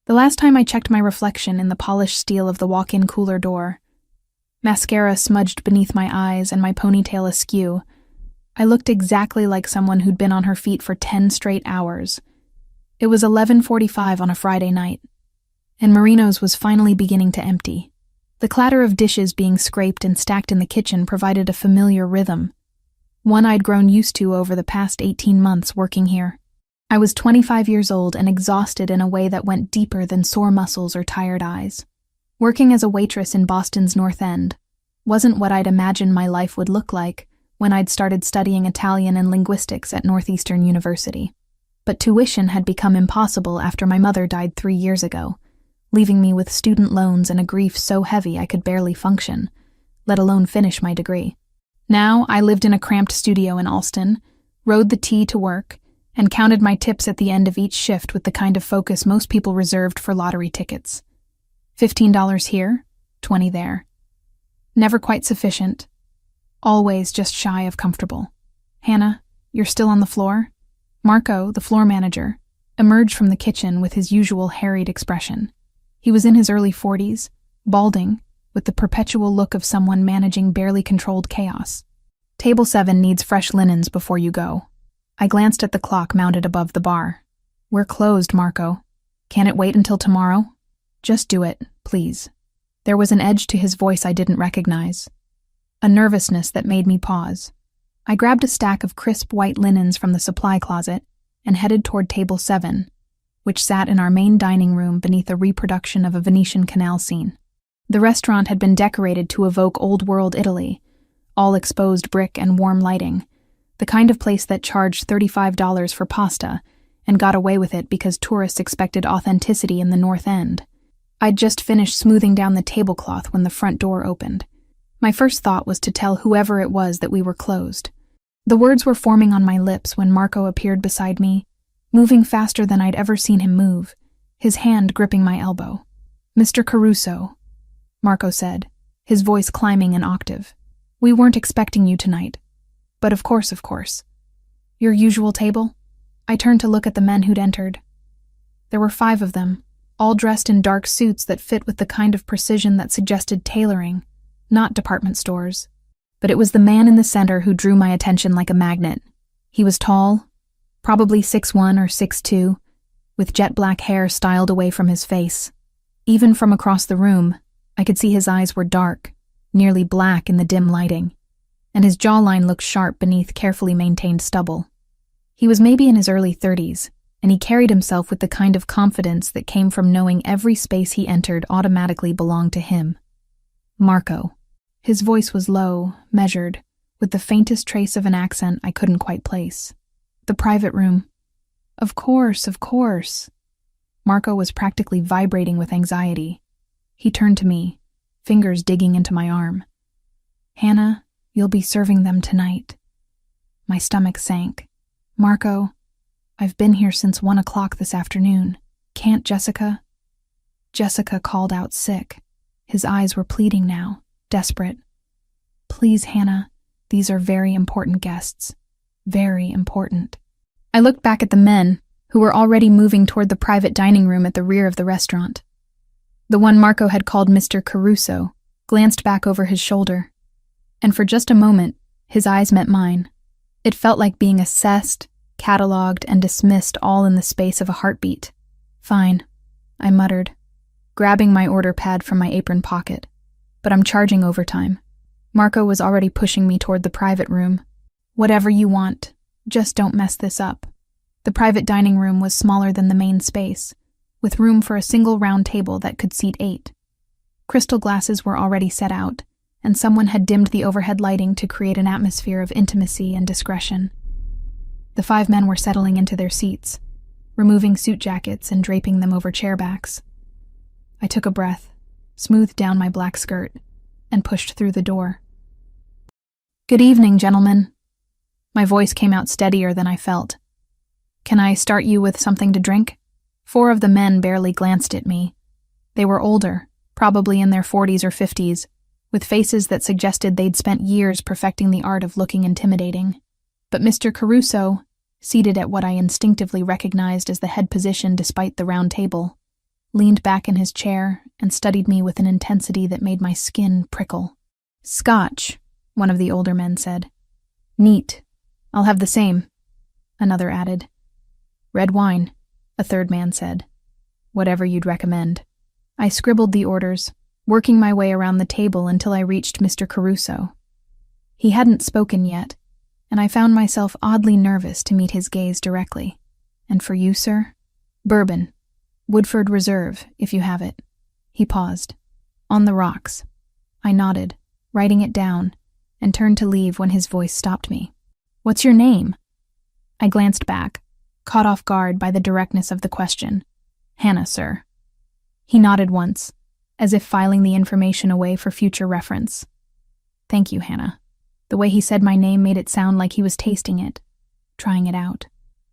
The last time I checked my reflection in the polished steel of the walk-in cooler door, mascara smudged beneath my eyes and my ponytail askew, I looked exactly like someone who'd been on her feet for 10 straight hours. It was 11:45 on a Friday night, and Marino's was finally beginning to empty. The clatter of dishes being scraped and stacked in the kitchen provided a familiar rhythm, one I'd grown used to over the past 18 months working here. I was 25 years old and exhausted in a way that went deeper than sore muscles or tired eyes. Working as a waitress in Boston's North End wasn't what I'd imagined my life would look like when I'd started studying Italian and linguistics at Northeastern University. But tuition had become impossible after my mother died 3 years ago, leaving me with student loans and a grief so heavy I could barely function, let alone finish my degree. Now I lived in a cramped studio in Allston, rode the T to work, and counted my tips at the end of each shift with the kind of focus most people reserved for lottery tickets. $15 here, $20 there. Never quite sufficient. Always just shy of comfortable. Hannah, you're still on the floor? Marco, the floor manager, emerged from the kitchen with his usual harried expression. He was in his early 40s, balding, with the perpetual look of someone managing barely controlled chaos. Table 7 needs fresh linens before you go. I glanced at the clock mounted above the bar. We're closed, Marco. Can it wait until tomorrow? Just do it, please. There was an edge to his voice I didn't recognize, a nervousness that made me pause. I grabbed a stack of crisp white linens from the supply closet and headed toward table 7, which sat in our main dining room beneath a reproduction of a Venetian canal scene. The restaurant had been decorated to evoke old-world Italy, all exposed brick and warm lighting, the kind of place that charged $35 for pasta and got away with it because tourists expected authenticity in the North End. I'd just finished smoothing down the tablecloth when the front door opened. My first thought was to tell whoever it was that we were closed. The words were forming on my lips when Marco appeared beside me, moving faster than I'd ever seen him move, his hand gripping my elbow. "Mr. Caruso," Marco said, his voice climbing an octave. "We weren't expecting you tonight. But of course. Your usual table?" I turned to look at the men who'd entered. There were 5 of them, all dressed in dark suits that fit with the kind of precision that suggested tailoring, not department stores. But it was the man in the center who drew my attention like a magnet. He was tall, probably 6'1" or 6'2", with jet black hair styled away from his face. Even from across the room, I could see his eyes were dark, nearly black in the dim lighting, and his jawline looked sharp beneath carefully maintained stubble. He was maybe in his early 30s, and he carried himself with the kind of confidence that came from knowing every space he entered automatically belonged to him. Marco. His voice was low, measured, with the faintest trace of an accent I couldn't quite place. "The private room." Of course. Marco was practically vibrating with anxiety. He turned to me, fingers digging into my arm. "Hannah, you'll be serving them tonight." My stomach sank. "Marco, I've been here since 1 o'clock this afternoon. Can't Jessica?" Jessica called out sick. His eyes were pleading now, desperate. "Please, Hannah, these are very important guests. Very important." I looked back at the men, who were already moving toward the private dining room at the rear of the restaurant. The one Marco had called Mr. Caruso glanced back over his shoulder, and for just a moment, his eyes met mine. It felt like being assessed, cataloged, and dismissed all in the space of a heartbeat. "Fine," I muttered, grabbing my order pad from my apron pocket. "But I'm charging overtime." Marco was already pushing me toward the private room. "Whatever you want, just don't mess this up." The private dining room was smaller than the main space, with room for a single round table that could seat 8. Crystal glasses were already set out, and someone had dimmed the overhead lighting to create an atmosphere of intimacy and discretion. The 5 men were settling into their seats, removing suit jackets and draping them over chairbacks. I took a breath, smoothed down my black skirt, and pushed through the door. "Good evening, gentlemen." My voice came out steadier than I felt. "Can I start you with something to drink?" 4 of the men barely glanced at me. They were older, probably in their 40s or 50s, with faces that suggested they'd spent years perfecting the art of looking intimidating. But Mr. Caruso, seated at what I instinctively recognized as the head position despite the round table, leaned back in his chair, and studied me with an intensity that made my skin prickle. "Scotch," one of the older men said. "Neat. I'll have the same," another added. "Red wine," a third man said. "Whatever you'd recommend." I scribbled the orders, working my way around the table until I reached Mr. Caruso. He hadn't spoken yet, and I found myself oddly nervous to meet his gaze directly. "And for you, sir?" "Bourbon. Woodford Reserve, if you have it." He paused. "On the rocks." I nodded, writing it down, and turned to leave when his voice stopped me. "What's your name?" I glanced back, caught off guard by the directness of the question. "Hannah, sir." He nodded once, as if filing the information away for future reference. "Thank you, Hannah." The way he said my name made it sound like he was tasting it, trying it out.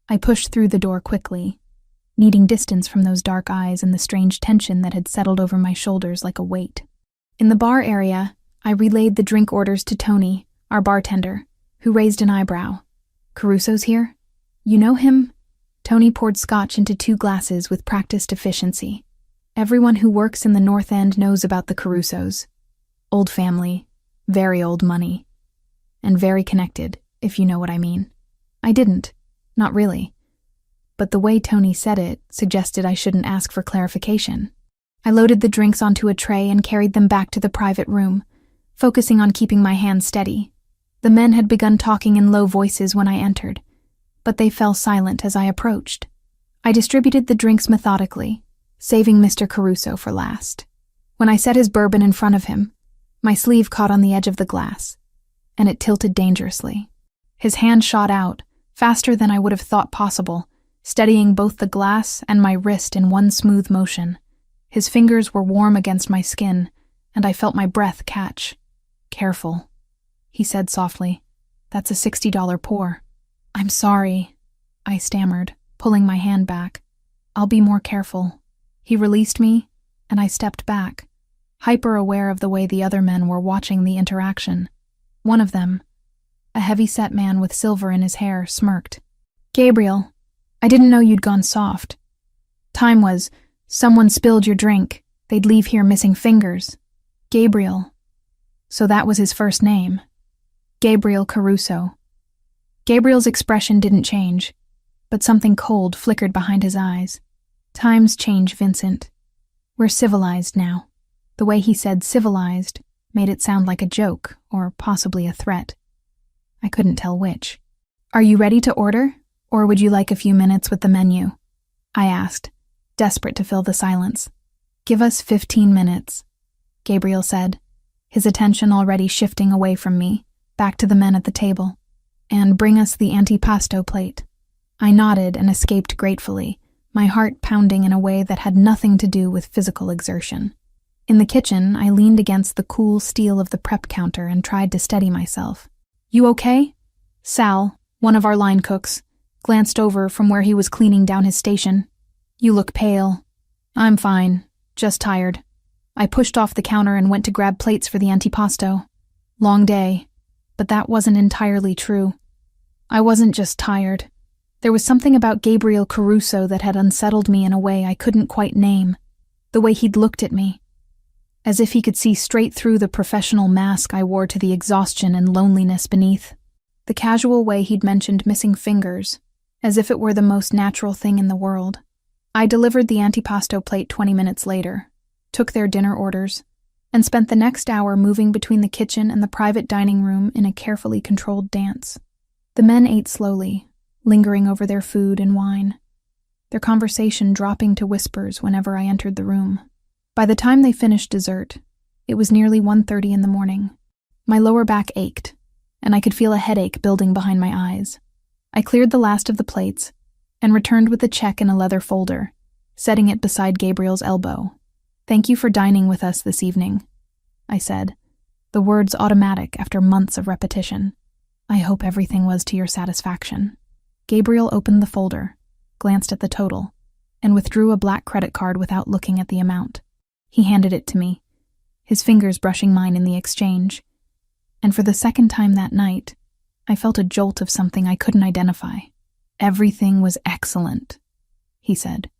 I pushed through the door quickly, needing distance from those dark eyes and the strange tension that had settled over my shoulders like a weight. In the bar area, I relayed the drink orders to Tony, our bartender, who raised an eyebrow. "Caruso's here? You know him?" Tony poured scotch into 2 glasses with practiced efficiency. "Everyone who works in the North End knows about the Carusos. Old family, very old money, and very connected, if you know what I mean." I didn't. Not really. But the way Tony said it suggested I shouldn't ask for clarification. I loaded the drinks onto a tray and carried them back to the private room, focusing on keeping my hands steady. The men had begun talking in low voices when I entered, but they fell silent as I approached. I distributed the drinks methodically, saving Mr. Caruso for last. When I set his bourbon in front of him, my sleeve caught on the edge of the glass, and it tilted dangerously. His hand shot out, faster than I would have thought possible, steadying both the glass and my wrist in one smooth motion. His fingers were warm against my skin, and I felt my breath catch. "Careful," he said softly. "That's a $60 pour." "I'm sorry," I stammered, pulling my hand back. "I'll be more careful." He released me, and I stepped back, hyper-aware of the way the other men were watching the interaction. One of them, a heavy-set man with silver in his hair, smirked. "Gabriel, I didn't know you'd gone soft. Time was, someone spilled your drink, they'd leave here missing fingers." Gabriel. So that was his first name. Gabriel Caruso. Gabriel's expression didn't change, but something cold flickered behind his eyes. "Times change, Vincent. We're civilized now." The way he said civilized made it sound like a joke, or possibly a threat. I couldn't tell which. "Are you ready to order, or would you like a few minutes with the menu?" I asked, desperate to fill the silence. "Give us 15 minutes, Gabriel said, his attention already shifting away from me, back to the men at the table. "And bring us the antipasto plate." I nodded and escaped gratefully, my heart pounding in a way that had nothing to do with physical exertion. In the kitchen, I leaned against the cool steel of the prep counter and tried to steady myself. "You okay?" Sal, one of our line cooks, glanced over from where he was cleaning down his station. "You look pale." "I'm fine, just tired." I pushed off the counter and went to grab plates for the antipasto. Long day, but that wasn't entirely true. I wasn't just tired. There was something about Gabriel Caruso that had unsettled me in a way I couldn't quite name. The way he'd looked at me, as if he could see straight through the professional mask I wore to the exhaustion and loneliness beneath. The casual way he'd mentioned missing fingers, as if it were the most natural thing in the world. I delivered the antipasto plate 20 minutes later, took their dinner orders, and spent the next hour moving between the kitchen and the private dining room in a carefully controlled dance. The men ate slowly, lingering over their food and wine, their conversation dropping to whispers whenever I entered the room. By the time they finished dessert, it was nearly 1:30 in the morning. My lower back ached, and I could feel a headache building behind my eyes. I cleared the last of the plates and returned with the check in a leather folder, setting it beside Gabriel's elbow. "Thank you for dining with us this evening," I said, the words automatic after months of repetition. "I hope everything was to your satisfaction." Gabriel opened the folder, glanced at the total, and withdrew a black credit card without looking at the amount. He handed it to me, his fingers brushing mine in the exchange, and for the second time that night, I felt a jolt of something I couldn't identify. "Everything was excellent," he said,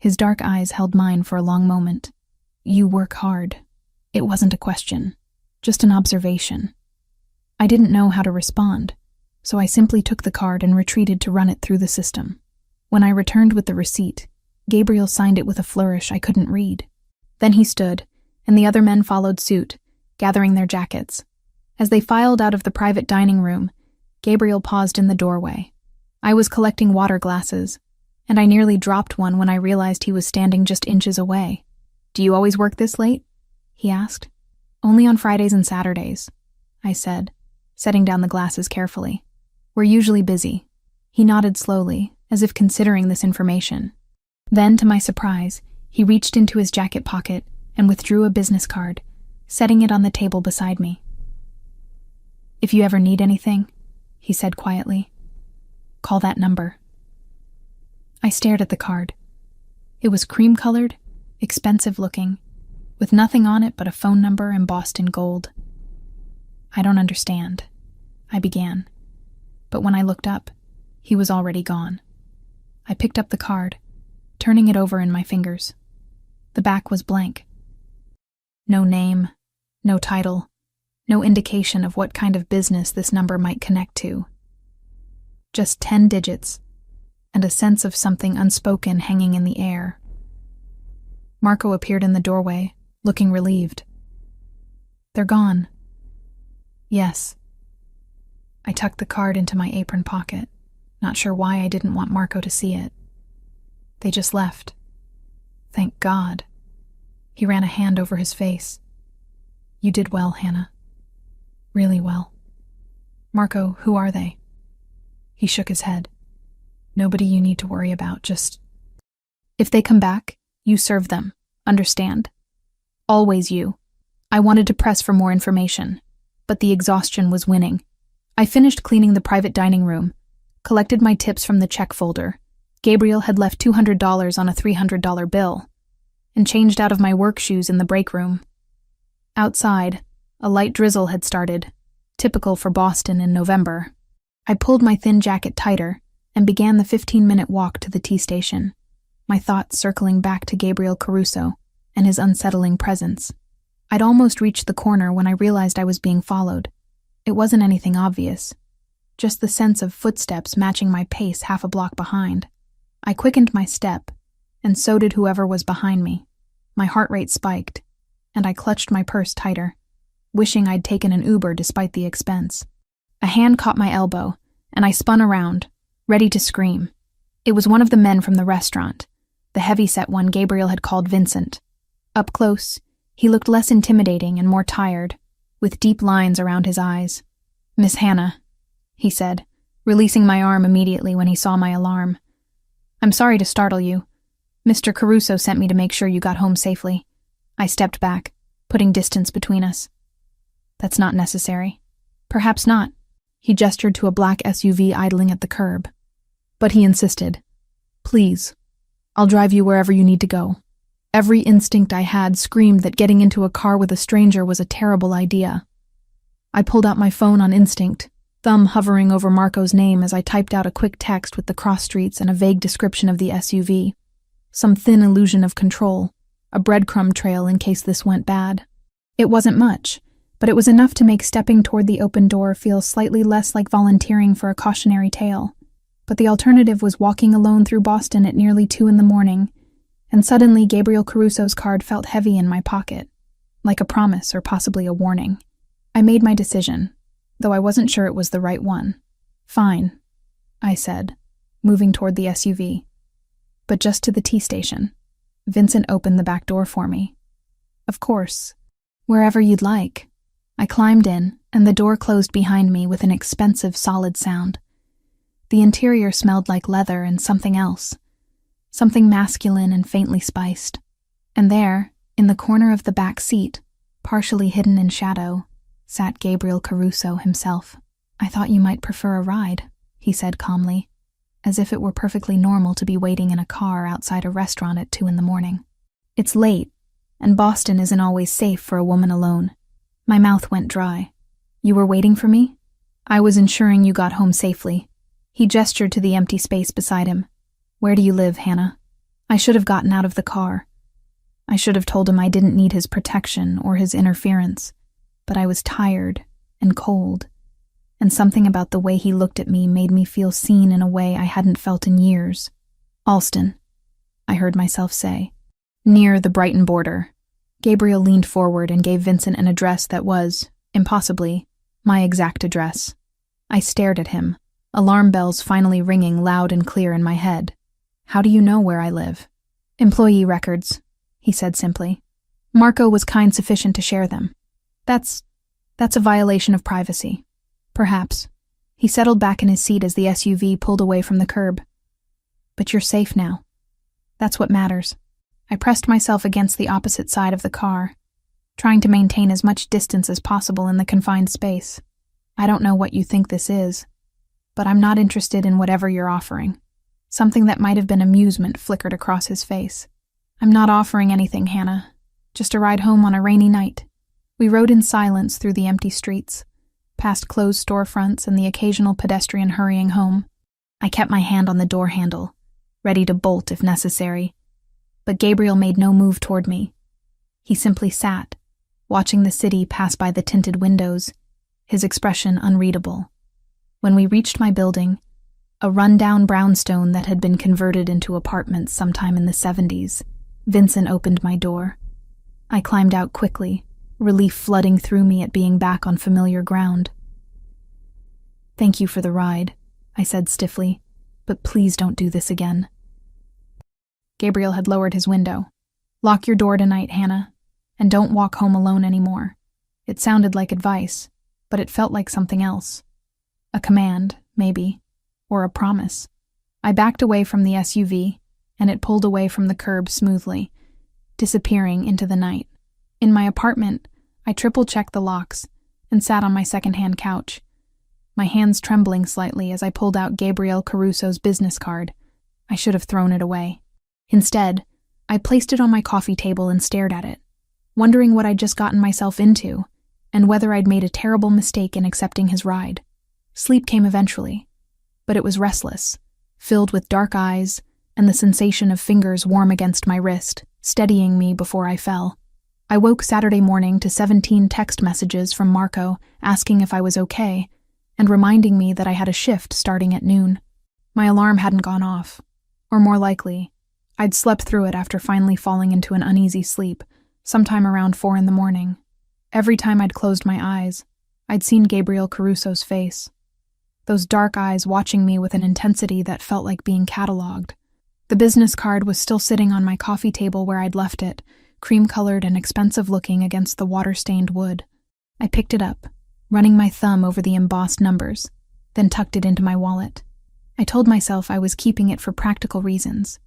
His dark eyes held mine for a long moment. You work hard. It wasn't a question, just an observation. I didn't know how to respond, so I simply took the card and retreated to run it through the system. When I returned with the receipt, Gabriel signed it with a flourish I couldn't read. Then he stood, and the other men followed suit, gathering their jackets. As they filed out of the private dining room, Gabriel paused in the doorway. I was collecting water glasses, and I nearly dropped one when I realized he was standing just inches away. Do you always work this late? He asked. Only on Fridays and Saturdays, I said, setting down the glasses carefully. We're usually busy. He nodded slowly, as if considering this information. Then, to my surprise, he reached into his jacket pocket and withdrew a business card, setting it on the table beside me. If you ever need anything, he said quietly, call that number. I stared at the card. It was cream-colored, expensive-looking, with nothing on it but a phone number embossed in gold. I don't understand, I began, but when I looked up, he was already gone. I picked up the card, turning it over in my fingers. The back was blank. No name, no title, no indication of what kind of business this number might connect to. Just 10 digits, and a sense of something unspoken hanging in the air. Marco appeared in the doorway, looking relieved. They're gone. Yes. I tucked the card into my apron pocket, not sure why I didn't want Marco to see it. They just left. Thank God. He ran a hand over his face. You did well, Hannah. Really well. Marco, who are they? He shook his head. Nobody you need to worry about, just... If they come back, you serve them. Understand? Always you. I wanted to press for more information, but the exhaustion was winning. I finished cleaning the private dining room, collected my tips from the check folder. Gabriel had left $200 on a $300 bill, and changed out of my work shoes in the break room. Outside, a light drizzle had started, typical for Boston in November. I pulled my thin jacket tighter and began the 15-minute walk to the T-station, my thoughts circling back to Gabriel Caruso and his unsettling presence. I'd almost reached the corner when I realized I was being followed. It wasn't anything obvious, just the sense of footsteps matching my pace half a block behind. I quickened my step, and so did whoever was behind me. My heart rate spiked, and I clutched my purse tighter, wishing I'd taken an Uber despite the expense. A hand caught my elbow, and I spun around, ready to scream. It was one of the men from the restaurant, the heavy-set one Gabriel had called Vincent. Up close, he looked less intimidating and more tired, with deep lines around his eyes. Miss Hannah, he said, releasing my arm immediately when he saw my alarm. I'm sorry to startle you. Mr. Caruso sent me to make sure you got home safely. I stepped back, putting distance between us. That's not necessary. Perhaps not. He gestured to a black SUV idling at the curb. But he insisted. Please, I'll drive you wherever you need to go. Every instinct I had screamed that getting into a car with a stranger was a terrible idea. I pulled out my phone on instinct, thumb hovering over Marco's name as I typed out a quick text with the cross streets and a vague description of the SUV. Some thin illusion of control, a breadcrumb trail in case this went bad. It wasn't much, but it was enough to make stepping toward the open door feel slightly less like volunteering for a cautionary tale. But the alternative was walking alone through Boston at nearly 2 a.m, and suddenly Gabriel Caruso's card felt heavy in my pocket, like a promise or possibly a warning. I made my decision, though I wasn't sure it was the right one. Fine, I said, moving toward the SUV. But just to the T-station. Vincent opened the back door for me. Of course. Wherever you'd like. I climbed in, and the door closed behind me with an expensive, solid sound. The interior smelled like leather and something else. Something masculine and faintly spiced. And there, in the corner of the back seat, partially hidden in shadow, sat Gabriel Caruso himself. I thought you might prefer a ride, he said calmly, as if it were perfectly normal to be waiting in a car outside a restaurant at 2 a.m. It's late, and Boston isn't always safe for a woman alone. My mouth went dry. You were waiting for me? I was ensuring you got home safely. He gestured to the empty space beside him. Where do you live, Hannah? I should have gotten out of the car. I should have told him I didn't need his protection or his interference, but I was tired and cold, and something about the way he looked at me made me feel seen in a way I hadn't felt in years. Alston, I heard myself say. Near the Brighton border. Gabriel leaned forward and gave Vincent an address that was, impossibly, my exact address. I stared at him, alarm bells finally ringing loud and clear in my head. How do you know where I live? Employee records, he said simply. Marco was kind sufficient to share them. That's a violation of privacy. Perhaps. He settled back in his seat as the SUV pulled away from the curb. But you're safe now. That's what matters. I pressed myself against the opposite side of the car, trying to maintain as much distance as possible in the confined space. I don't know what you think this is, but I'm not interested in whatever you're offering. Something that might have been amusement flickered across his face. I'm not offering anything, Hannah. Just a ride home on a rainy night. We rode in silence through the empty streets, past closed storefronts and the occasional pedestrian hurrying home. I kept my hand on the door handle, ready to bolt if necessary. But Gabriel made no move toward me. He simply sat, watching the city pass by the tinted windows, his expression unreadable. When we reached my building, a run-down brownstone that had been converted into apartments sometime in the 70s, Vincent opened my door. I climbed out quickly, relief flooding through me at being back on familiar ground. Thank you for the ride, I said stiffly, but please don't do this again. Gabriel had lowered his window. Lock your door tonight, Hannah, and don't walk home alone anymore. It sounded like advice, but it felt like something else. A command, maybe, or a promise. I backed away from the SUV, and it pulled away from the curb smoothly, disappearing into the night. In my apartment, I triple-checked the locks and sat on my second-hand couch, my hands trembling slightly as I pulled out Gabriel Caruso's business card. I should have thrown it away. Instead, I placed it on my coffee table and stared at it, wondering what I'd just gotten myself into, and whether I'd made a terrible mistake in accepting his ride. Sleep came eventually, but it was restless, filled with dark eyes and the sensation of fingers warm against my wrist, steadying me before I fell. I woke Saturday morning to 17 text messages from Marco asking if I was okay and reminding me that I had a shift starting at noon. My alarm hadn't gone off, or more likely, I'd slept through it after finally falling into an uneasy sleep, sometime around 4 a.m. Every time I'd closed my eyes, I'd seen Gabriel Caruso's face. Those dark eyes watching me with an intensity that felt like being catalogued. The business card was still sitting on my coffee table where I'd left it, cream-colored and expensive-looking against the water-stained wood. I picked it up, running my thumb over the embossed numbers, then tucked it into my wallet. I told myself I was keeping it for practical reasons,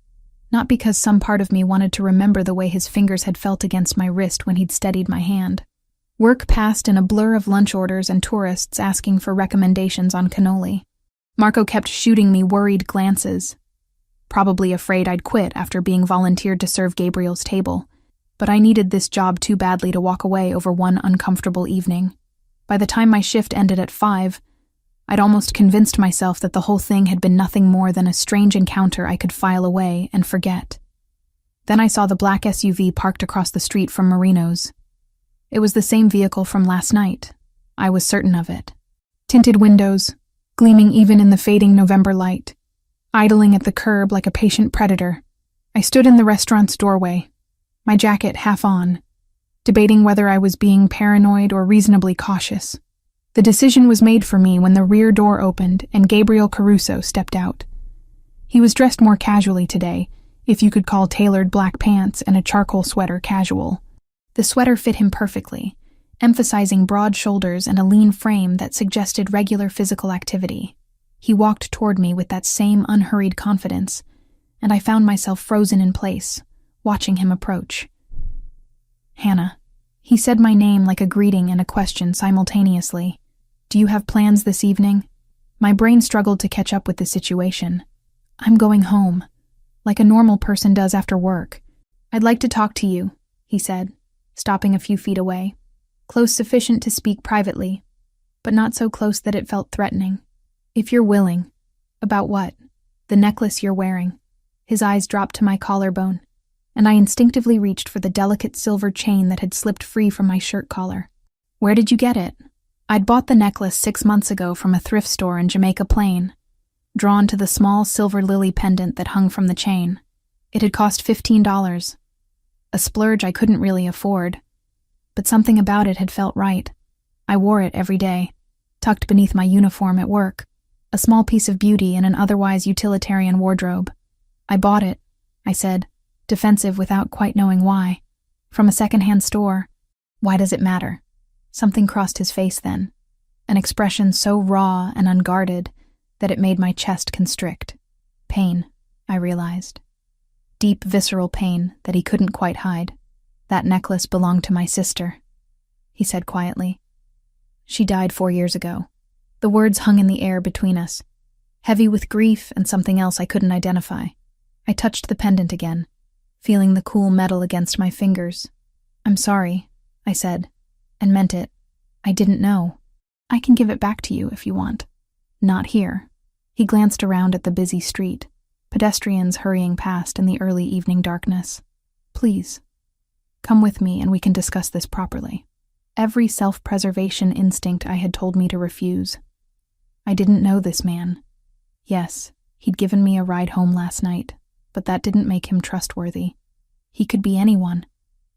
not because some part of me wanted to remember the way his fingers had felt against my wrist when he'd steadied my hand. Work passed in a blur of lunch orders and tourists asking for recommendations on cannoli. Marco kept shooting me worried glances, probably afraid I'd quit after being volunteered to serve Gabriel's table, but I needed this job too badly to walk away over one uncomfortable evening. By the time my shift ended at 5, I'd almost convinced myself that the whole thing had been nothing more than a strange encounter I could file away and forget. Then I saw the black SUV parked across the street from Marino's. It was the same vehicle from last night. I was certain of it. Tinted windows, gleaming even in the fading November light, idling at the curb like a patient predator. I stood in the restaurant's doorway, my jacket half on, debating whether I was being paranoid or reasonably cautious. The decision was made for me when the rear door opened and Gabriel Caruso stepped out. He was dressed more casually today, if you could call tailored black pants and a charcoal sweater casual. The sweater fit him perfectly, emphasizing broad shoulders and a lean frame that suggested regular physical activity. He walked toward me with that same unhurried confidence, and I found myself frozen in place, watching him approach. Hannah. He said my name like a greeting and a question simultaneously. Do you have plans this evening? My brain struggled to catch up with the situation. I'm going home, like a normal person does after work. I'd like to talk to you, he said, stopping a few feet away, close sufficient to speak privately, but not so close that it felt threatening. If you're willing. About what? The necklace you're wearing. His eyes dropped to my collarbone, and I instinctively reached for the delicate silver chain that had slipped free from my shirt collar. "Where did you get it?" I'd bought the necklace 6 months ago from a thrift store in Jamaica Plain, drawn to the small silver lily pendant that hung from the chain. It had cost $15, a splurge I couldn't really afford, but something about it had felt right. I wore it every day, tucked beneath my uniform at work, a small piece of beauty in an otherwise utilitarian wardrobe. "I bought it," I said, defensive without quite knowing why. "From a second-hand store." "Why does it matter?" Something crossed his face then, an expression so raw and unguarded that it made my chest constrict. Pain, I realized. Deep, visceral pain that he couldn't quite hide. "That necklace belonged to my sister," he said quietly. "She died 4 years ago." The words hung in the air between us, heavy with grief and something else I couldn't identify. I touched the pendant again, feeling the cool metal against my fingers. "I'm sorry," I said, and meant it. "I didn't know. I can give it back to you if you want." "Not here." He glanced around at the busy street, pedestrians hurrying past in the early evening darkness. "Please, come with me and we can discuss this properly." Every self-preservation instinct I had told me to refuse. I didn't know this man. Yes, he'd given me a ride home last night, but that didn't make him trustworthy. He could be anyone,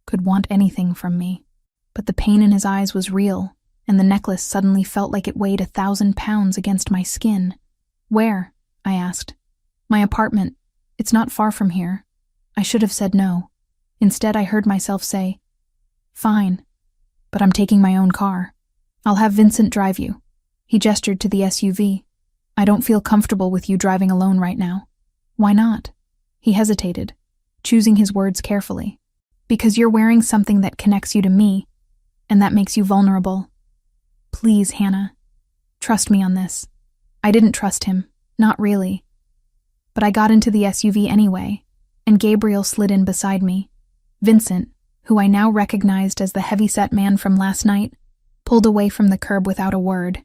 could want anything from me. But the pain in his eyes was real, and the necklace suddenly felt like it weighed 1,000 pounds against my skin. "Where?" I asked. "My apartment. It's not far from here." I should have said no. Instead, I heard myself say, "Fine, but I'm taking my own car. I'll have Vincent drive you." He gestured to the SUV. "I don't feel comfortable with you driving alone right now." "Why not?" He hesitated, choosing his words carefully. "Because you're wearing something that connects you to me, and that makes you vulnerable." "Please, Hannah, trust me on this." I didn't trust him, not really. But I got into the SUV anyway, and Gabriel slid in beside me. Vincent, who I now recognized as the heavy-set man from last night, pulled away from the curb without a word.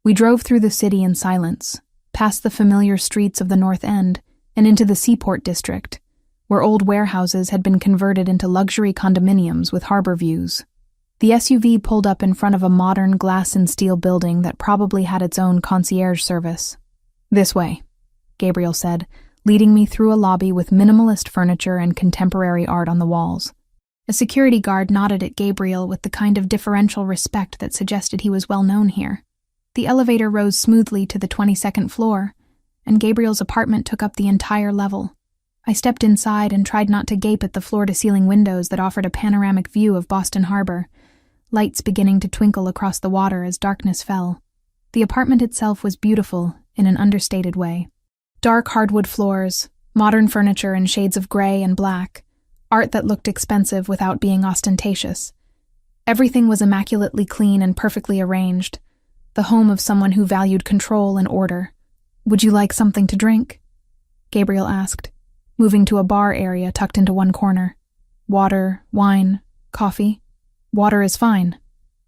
We drove through the city in silence, past the familiar streets of the North End and into the Seaport District, where old warehouses had been converted into luxury condominiums with harbor views. The SUV pulled up in front of a modern glass and steel building that probably had its own concierge service. "This way," Gabriel said, leading me through a lobby with minimalist furniture and contemporary art on the walls. A security guard nodded at Gabriel with the kind of deferential respect that suggested he was well known here. The elevator rose smoothly to the 22nd floor, and Gabriel's apartment took up the entire level. I stepped inside and tried not to gape at the floor-to-ceiling windows that offered a panoramic view of Boston Harbor, lights beginning to twinkle across the water as darkness fell. The apartment itself was beautiful in an understated way. Dark hardwood floors, modern furniture in shades of gray and black, art that looked expensive without being ostentatious. Everything was immaculately clean and perfectly arranged, the home of someone who valued control and order. "Would you like something to drink?" Gabriel asked, moving to a bar area tucked into one corner. "Water, wine, coffee?" "Water is fine."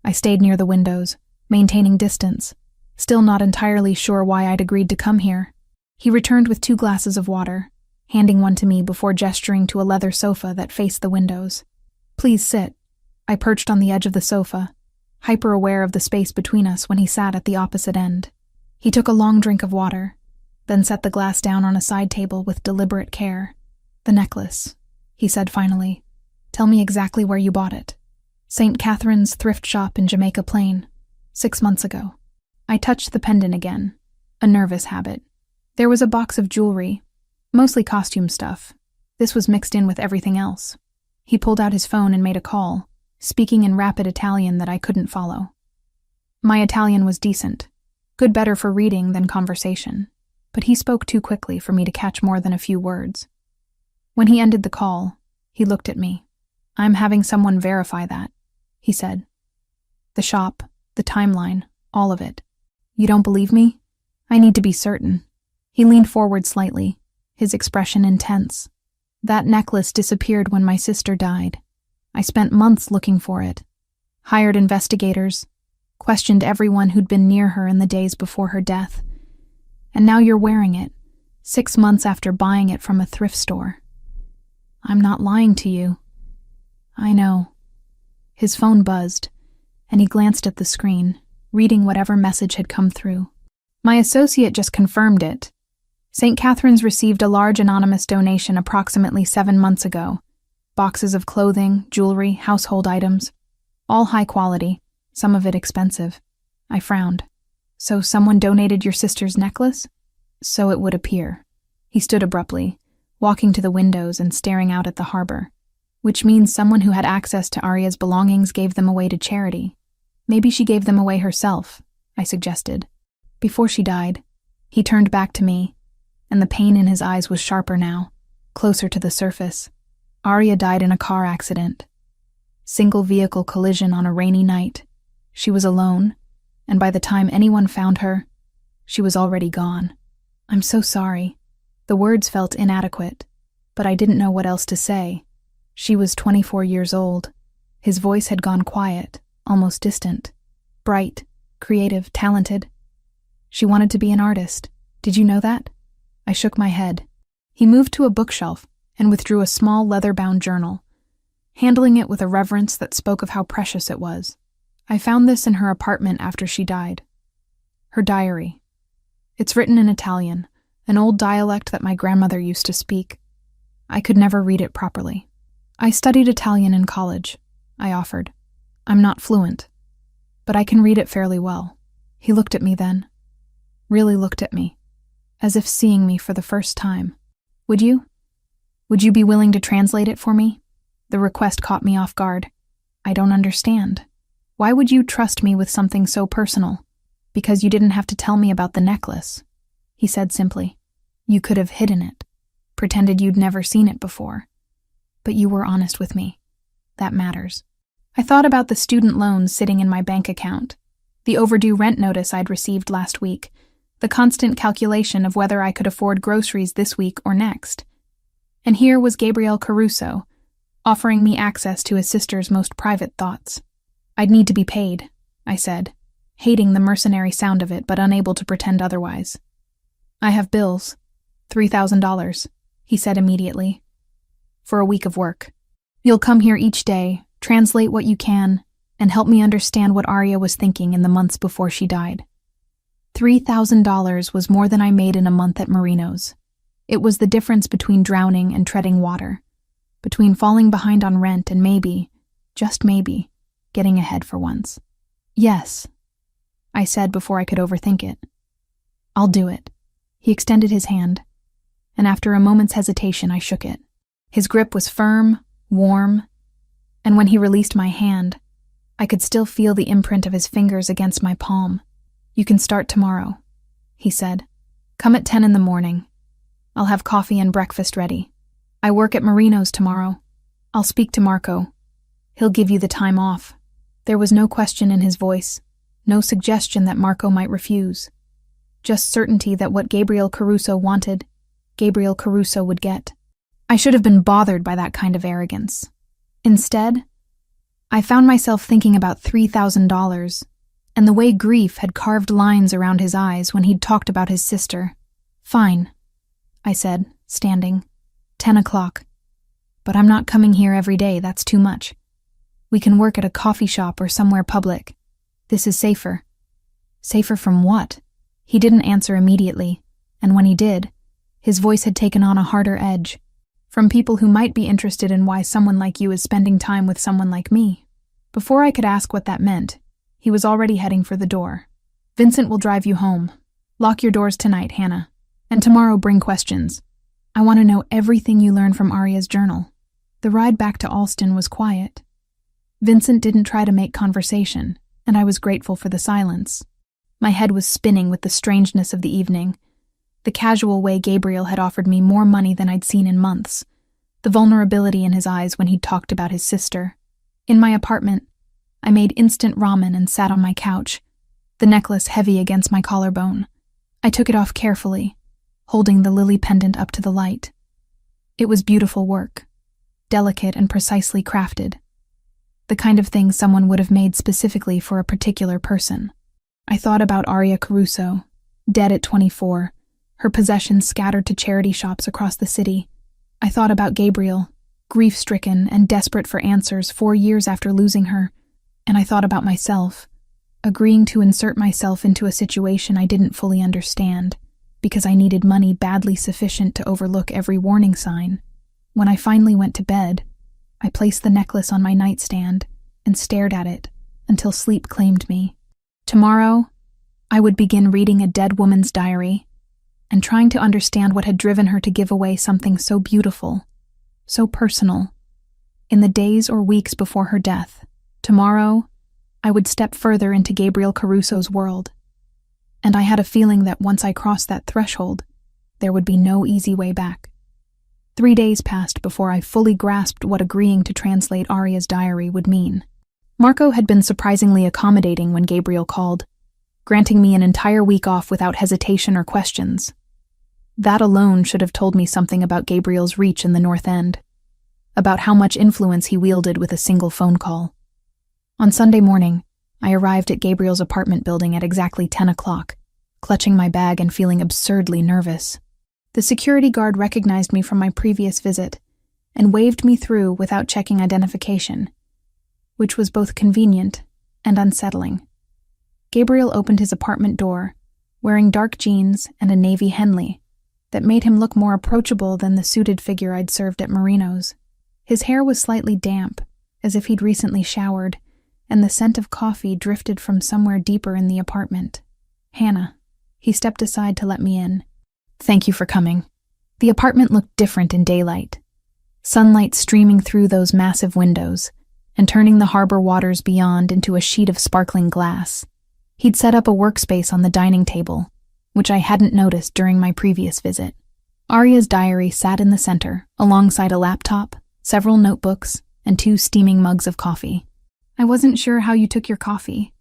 I stayed near the windows, maintaining distance, still not entirely sure why I'd agreed to come here. He returned with 2 glasses of water, handing one to me before gesturing to a leather sofa that faced the windows. "Please sit." I perched on the edge of the sofa, hyper-aware of the space between us when he sat at the opposite end. He took a long drink of water, then set the glass down on a side table with deliberate care. "The necklace," he said finally. "Tell me exactly where you bought it." "St. Catherine's thrift shop in Jamaica Plain, 6 months ago." I touched the pendant again, a nervous habit. There was a box of jewelry, mostly costume stuff. This was mixed in with everything else. He pulled out his phone and made a call, speaking in rapid Italian that I couldn't follow. My Italian was decent, good better for reading than conversation, but he spoke too quickly for me to catch more than a few words. When he ended the call, he looked at me. "I'm having someone verify that," he said. "The shop, the timeline, all of it. You don't believe me? I need to be certain." He leaned forward slightly, his expression intense. "That necklace disappeared when my sister died. I spent months looking for it. Hired investigators, questioned everyone who'd been near her in the days before her death. And now you're wearing it, 6 months after buying it from a thrift store. I'm not lying to you. I know. His phone buzzed, and he glanced at the screen, reading whatever message had come through. My associate just confirmed it. St. Catherine's received a large anonymous donation approximately 7 months ago. Boxes of clothing, jewelry, household items. All high quality, some of it expensive. I frowned. So someone donated your sister's necklace? So it would appear. He stood abruptly, walking to the windows and staring out at the harbor. Which means someone who had access to Arya's belongings gave them away to charity. Maybe she gave them away herself, I suggested. Before she died, he turned back to me, and the pain in his eyes was sharper now, closer to the surface. Arya died in a car accident. Single vehicle collision on a rainy night. She was alone, and by the time anyone found her, she was already gone. I'm so sorry. The words felt inadequate, but I didn't know what else to say. She was 24 years old. His voice had gone quiet, almost distant. Bright, creative, talented. She wanted to be an artist. Did you know that? I shook my head. He moved to a bookshelf and withdrew a small leather-bound journal, handling it with a reverence that spoke of how precious it was. I found this in her apartment after she died. Her diary. It's written in Italian, an old dialect that my grandmother used to speak. I could never read it properly. I studied Italian in college, I offered. I'm not fluent, but I can read it fairly well. He looked at me then. Really looked at me, as if seeing me for the first time. Would you? Would you be willing to translate it for me? The request caught me off guard. I don't understand. Why would you trust me with something so personal? Because you didn't have to tell me about the necklace, he said simply. You could have hidden it, pretended you'd never seen it before. But you were honest with me. That matters. I thought about the student loans sitting in my bank account, the overdue rent notice I'd received last week, the constant calculation of whether I could afford groceries this week or next. And here was Gabriel Caruso, offering me access to his sister's most private thoughts. I'd need to be paid, I said, hating the mercenary sound of it but unable to pretend otherwise. I have bills. $3,000, he said immediately. For a week of work. You'll come here each day, translate what you can, and help me understand what Arya was thinking in the months before she died. $3,000 was more than I made in a month at Marino's. It was the difference between drowning and treading water, between falling behind on rent and maybe, just maybe, getting ahead for once. Yes, I said before I could overthink it. I'll do it. He extended his hand, and after a moment's hesitation I shook it. His grip was firm, warm, and when he released my hand, I could still feel the imprint of his fingers against my palm. You can start tomorrow, he said. Come at 10 in the morning. I'll have coffee and breakfast ready. I work at Marino's tomorrow. I'll speak to Marco. He'll give you the time off. There was no question in his voice, no suggestion that Marco might refuse. Just certainty that what Gabriel Caruso wanted, Gabriel Caruso would get. I should have been bothered by that kind of arrogance. Instead, I found myself thinking about $3,000 and the way grief had carved lines around his eyes when he'd talked about his sister. Fine, I said, standing. 10 o'clock. But I'm not coming here every day, that's too much. We can work at a coffee shop or somewhere public. This is safer. Safer from what? He didn't answer immediately, and when he did, his voice had taken on a harder edge. From people who might be interested in why someone like you is spending time with someone like me. Before I could ask what that meant, he was already heading for the door. Vincent will drive you home. Lock your doors tonight, Hannah. And tomorrow bring questions. I want to know everything you learn from Arya's journal. The ride back to Alston was quiet. Vincent didn't try to make conversation, and I was grateful for the silence. My head was spinning with the strangeness of the evening. The casual way Gabriel had offered me more money than I'd seen in months. The vulnerability in his eyes when he'd talked about his sister. In my apartment, I made instant ramen and sat on my couch, the necklace heavy against my collarbone. I took it off carefully, holding the lily pendant up to the light. It was beautiful work, delicate and precisely crafted. The kind of thing someone would have made specifically for a particular person. I thought about Arya Caruso, dead at 24, her possessions scattered to charity shops across the city. I thought about Gabriel, grief-stricken and desperate for answers 4 years after losing her, and I thought about myself, agreeing to insert myself into a situation I didn't fully understand, because I needed money badly sufficient to overlook every warning sign. When I finally went to bed, I placed the necklace on my nightstand and stared at it until sleep claimed me. Tomorrow, I would begin reading a dead woman's diary and trying to understand what had driven her to give away something so beautiful, so personal. In the days or weeks before her death, tomorrow, I would step further into Gabriel Caruso's world. And I had a feeling that once I crossed that threshold, there would be no easy way back. 3 days passed before I fully grasped what agreeing to translate Aria's diary would mean. Marco had been surprisingly accommodating when Gabriel called, granting me an entire week off without hesitation or questions. That alone should have told me something about Gabriel's reach in the North End, about how much influence he wielded with a single phone call. On Sunday morning, I arrived at Gabriel's apartment building at exactly 10 o'clock, clutching my bag and feeling absurdly nervous. The security guard recognized me from my previous visit and waved me through without checking identification, which was both convenient and unsettling. Gabriel opened his apartment door, wearing dark jeans and a navy Henley that made him look more approachable than the suited figure I'd served at Marino's. His hair was slightly damp, as if he'd recently showered, and the scent of coffee drifted from somewhere deeper in the apartment. Hannah. He stepped aside to let me in. Thank you for coming. The apartment looked different in daylight, sunlight streaming through those massive windows and turning the harbor waters beyond into a sheet of sparkling glass. He'd set up a workspace on the dining table, which I hadn't noticed during my previous visit. Aria's diary sat in the center, alongside a laptop, several notebooks, and 2 steaming mugs of coffee. I wasn't sure how you took your coffee,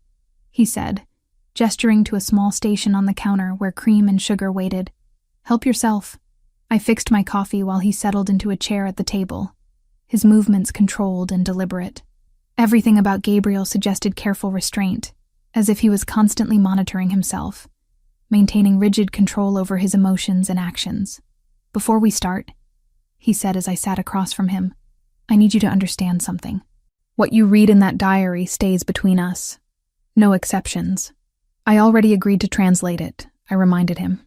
he said, gesturing to a small station on the counter where cream and sugar waited. Help yourself. I fixed my coffee while he settled into a chair at the table, his movements controlled and deliberate. Everything about Gabriel suggested careful restraint, as if he was constantly monitoring himself, maintaining rigid control over his emotions and actions. Before we start, he said as I sat across from him, I need you to understand something. What you read in that diary stays between us. No exceptions. I already agreed to translate it, I reminded him.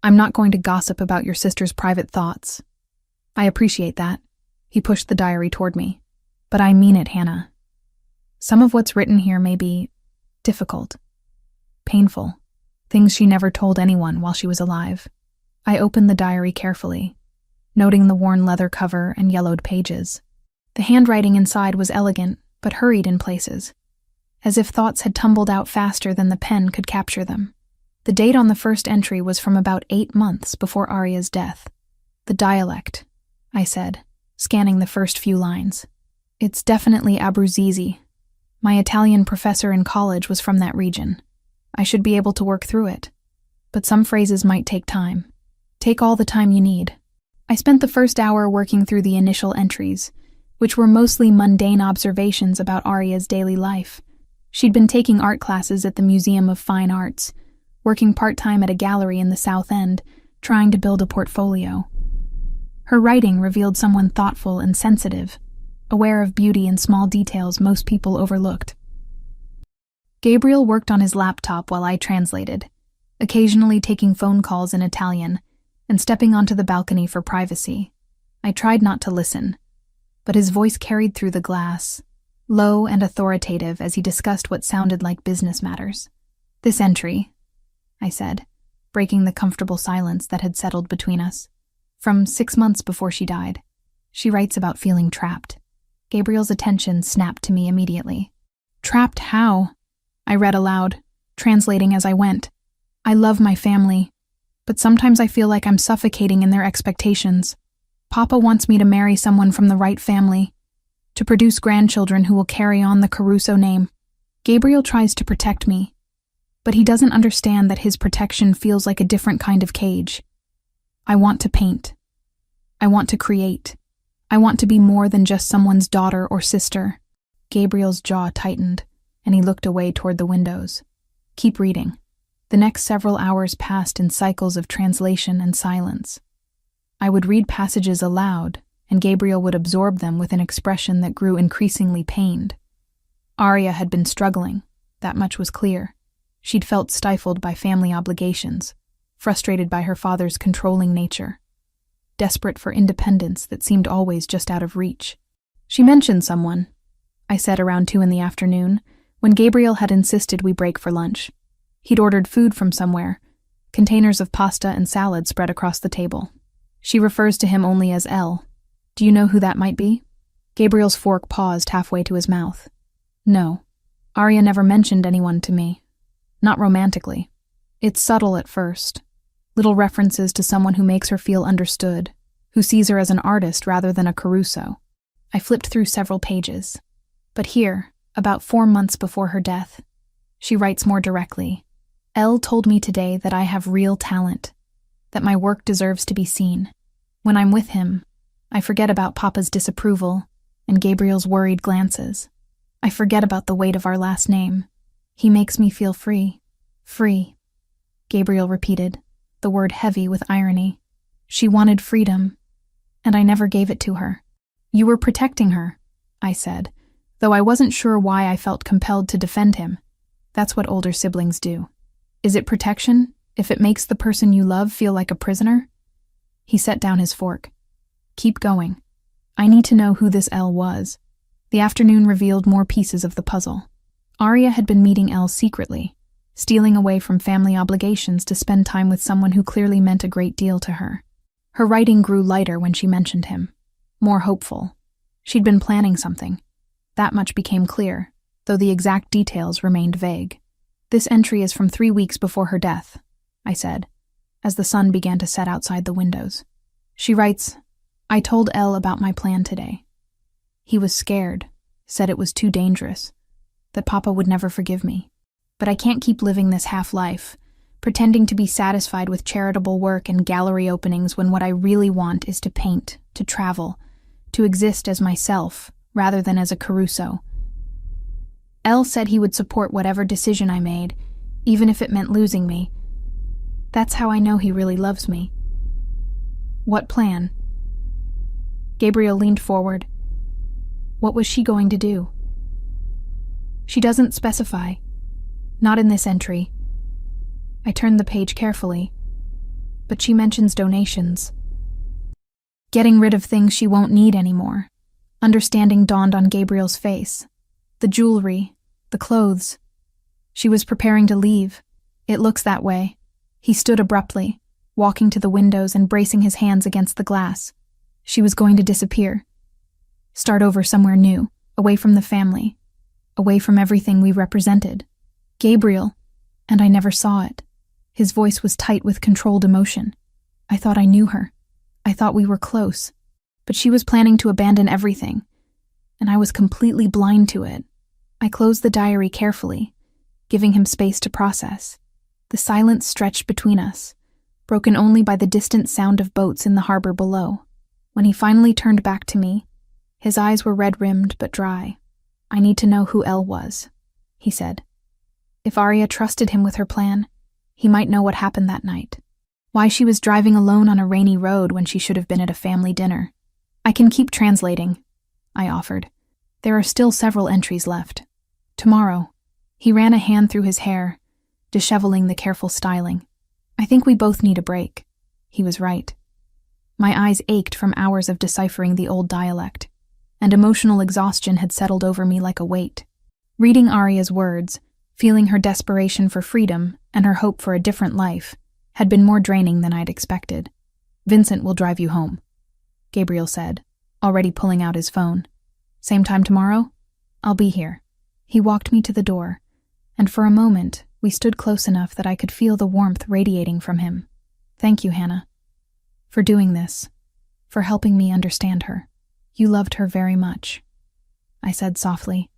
I'm not going to gossip about your sister's private thoughts. I appreciate that. He pushed the diary toward me. But I mean it, Hannah. Some of what's written here may be difficult, painful, things she never told anyone while she was alive. I opened the diary carefully, noting the worn leather cover and yellowed pages. The handwriting inside was elegant, but hurried in places, as if thoughts had tumbled out faster than the pen could capture them. The date on the first entry was from about 8 months before Aria's death. The dialect, I said, scanning the first few lines. It's definitely Abruzzese. My Italian professor in college was from that region. I should be able to work through it. But some phrases might take time. Take all the time you need. I spent the first hour working through the initial entries, which were mostly mundane observations about Aria's daily life. She'd been taking art classes at the Museum of Fine Arts, working part-time at a gallery in the South End, trying to build a portfolio. Her writing revealed someone thoughtful and sensitive, aware of beauty and small details most people overlooked. Gabriel worked on his laptop while I translated, occasionally taking phone calls in Italian and stepping onto the balcony for privacy. I tried not to listen, but his voice carried through the glass, low and authoritative as he discussed what sounded like business matters. This entry, I said, breaking the comfortable silence that had settled between us. From 6 months before she died. She writes about feeling trapped. Gabriel's attention snapped to me immediately. Trapped how? I read aloud, translating as I went. I love my family, but sometimes I feel like I'm suffocating in their expectations. Papa wants me to marry someone from the right family, to produce grandchildren who will carry on the Caruso name. Gabriel tries to protect me, but he doesn't understand that his protection feels like a different kind of cage. I want to paint. I want to create. I want to be more than just someone's daughter or sister. Gabriel's jaw tightened, and he looked away toward the windows. Keep reading, The next several hours passed in cycles of translation and silence. I would read passages aloud, and Gabriel would absorb them with an expression that grew increasingly pained. Arya had been struggling, that much was clear. She'd felt stifled by family obligations, frustrated by her father's controlling nature, desperate for independence that seemed always just out of reach. She mentioned someone, I said around 2 p.m, when Gabriel had insisted we break for lunch. He'd ordered food from somewhere, containers of pasta and salad spread across the table. She refers to him only as L. Do you know who that might be? Gabriel's fork paused halfway to his mouth. No. Arya never mentioned anyone to me. Not romantically. It's subtle at first. Little references to someone who makes her feel understood, who sees her as an artist rather than a Caruso. I flipped through several pages. But here, about 4 months before her death, she writes more directly. Elle told me today that I have real talent, that my work deserves to be seen. When I'm with him, I forget about Papa's disapproval and Gabriel's worried glances. I forget about the weight of our last name. He makes me feel free. Free. Gabriel repeated, the word heavy with irony. She wanted freedom, and I never gave it to her. You were protecting her, I said, though I wasn't sure why I felt compelled to defend him. That's what older siblings do. Is it protection if it makes the person you love feel like a prisoner? He set down his fork. Keep going. I need to know who this Elle was. The afternoon revealed more pieces of the puzzle. Arya had been meeting Elle secretly, stealing away from family obligations to spend time with someone who clearly meant a great deal to her. Her writing grew lighter when she mentioned him, more hopeful. She'd been planning something. That much became clear, though the exact details remained vague. This entry is from 3 weeks before her death, I said, as the sun began to set outside the windows. She writes, I told Elle about my plan today. He was scared, said it was too dangerous, that Papa would never forgive me. But I can't keep living this half-life, pretending to be satisfied with charitable work and gallery openings when what I really want is to paint, to travel, to exist as myself, rather than as a Caruso. Elle said he would support whatever decision I made, even if it meant losing me. That's how I know he really loves me. What plan? Gabriel leaned forward. What was she going to do? She doesn't specify. Not in this entry. I turned the page carefully, but she mentions donations. Getting rid of things she won't need anymore. Understanding dawned on Gabriel's face. The jewelry, the clothes. She was preparing to leave. It looks that way. He stood abruptly, walking to the windows and bracing his hands against the glass. She was going to disappear. Start over somewhere new, away from the family, away from everything we represented. Gabriel, and I never saw it. His voice was tight with controlled emotion. I thought I knew her. I thought we were close. But she was planning to abandon everything, and I was completely blind to it. I closed the diary carefully, giving him space to process. The silence stretched between us, broken only by the distant sound of boats in the harbor below. When he finally turned back to me, his eyes were red-rimmed but dry. I need to know who Elle was, he said. If Arya trusted him with her plan, he might know what happened that night. Why she was driving alone on a rainy road when she should have been at a family dinner. I can keep translating, I offered. There are still several entries left. Tomorrow. He ran a hand through his hair, disheveling the careful styling. I think we both need a break. He was right. My eyes ached from hours of deciphering the old dialect, and emotional exhaustion had settled over me like a weight. Reading Arya's words, feeling her desperation for freedom and her hope for a different life, had been more draining than I'd expected. Vincent will drive you home, Gabriel said, already pulling out his phone. Same time tomorrow? I'll be here. He walked me to the door, and for a moment, we stood close enough that I could feel the warmth radiating from him. Thank you, Hannah, for doing this, for helping me understand her. You loved her very much, I said softly.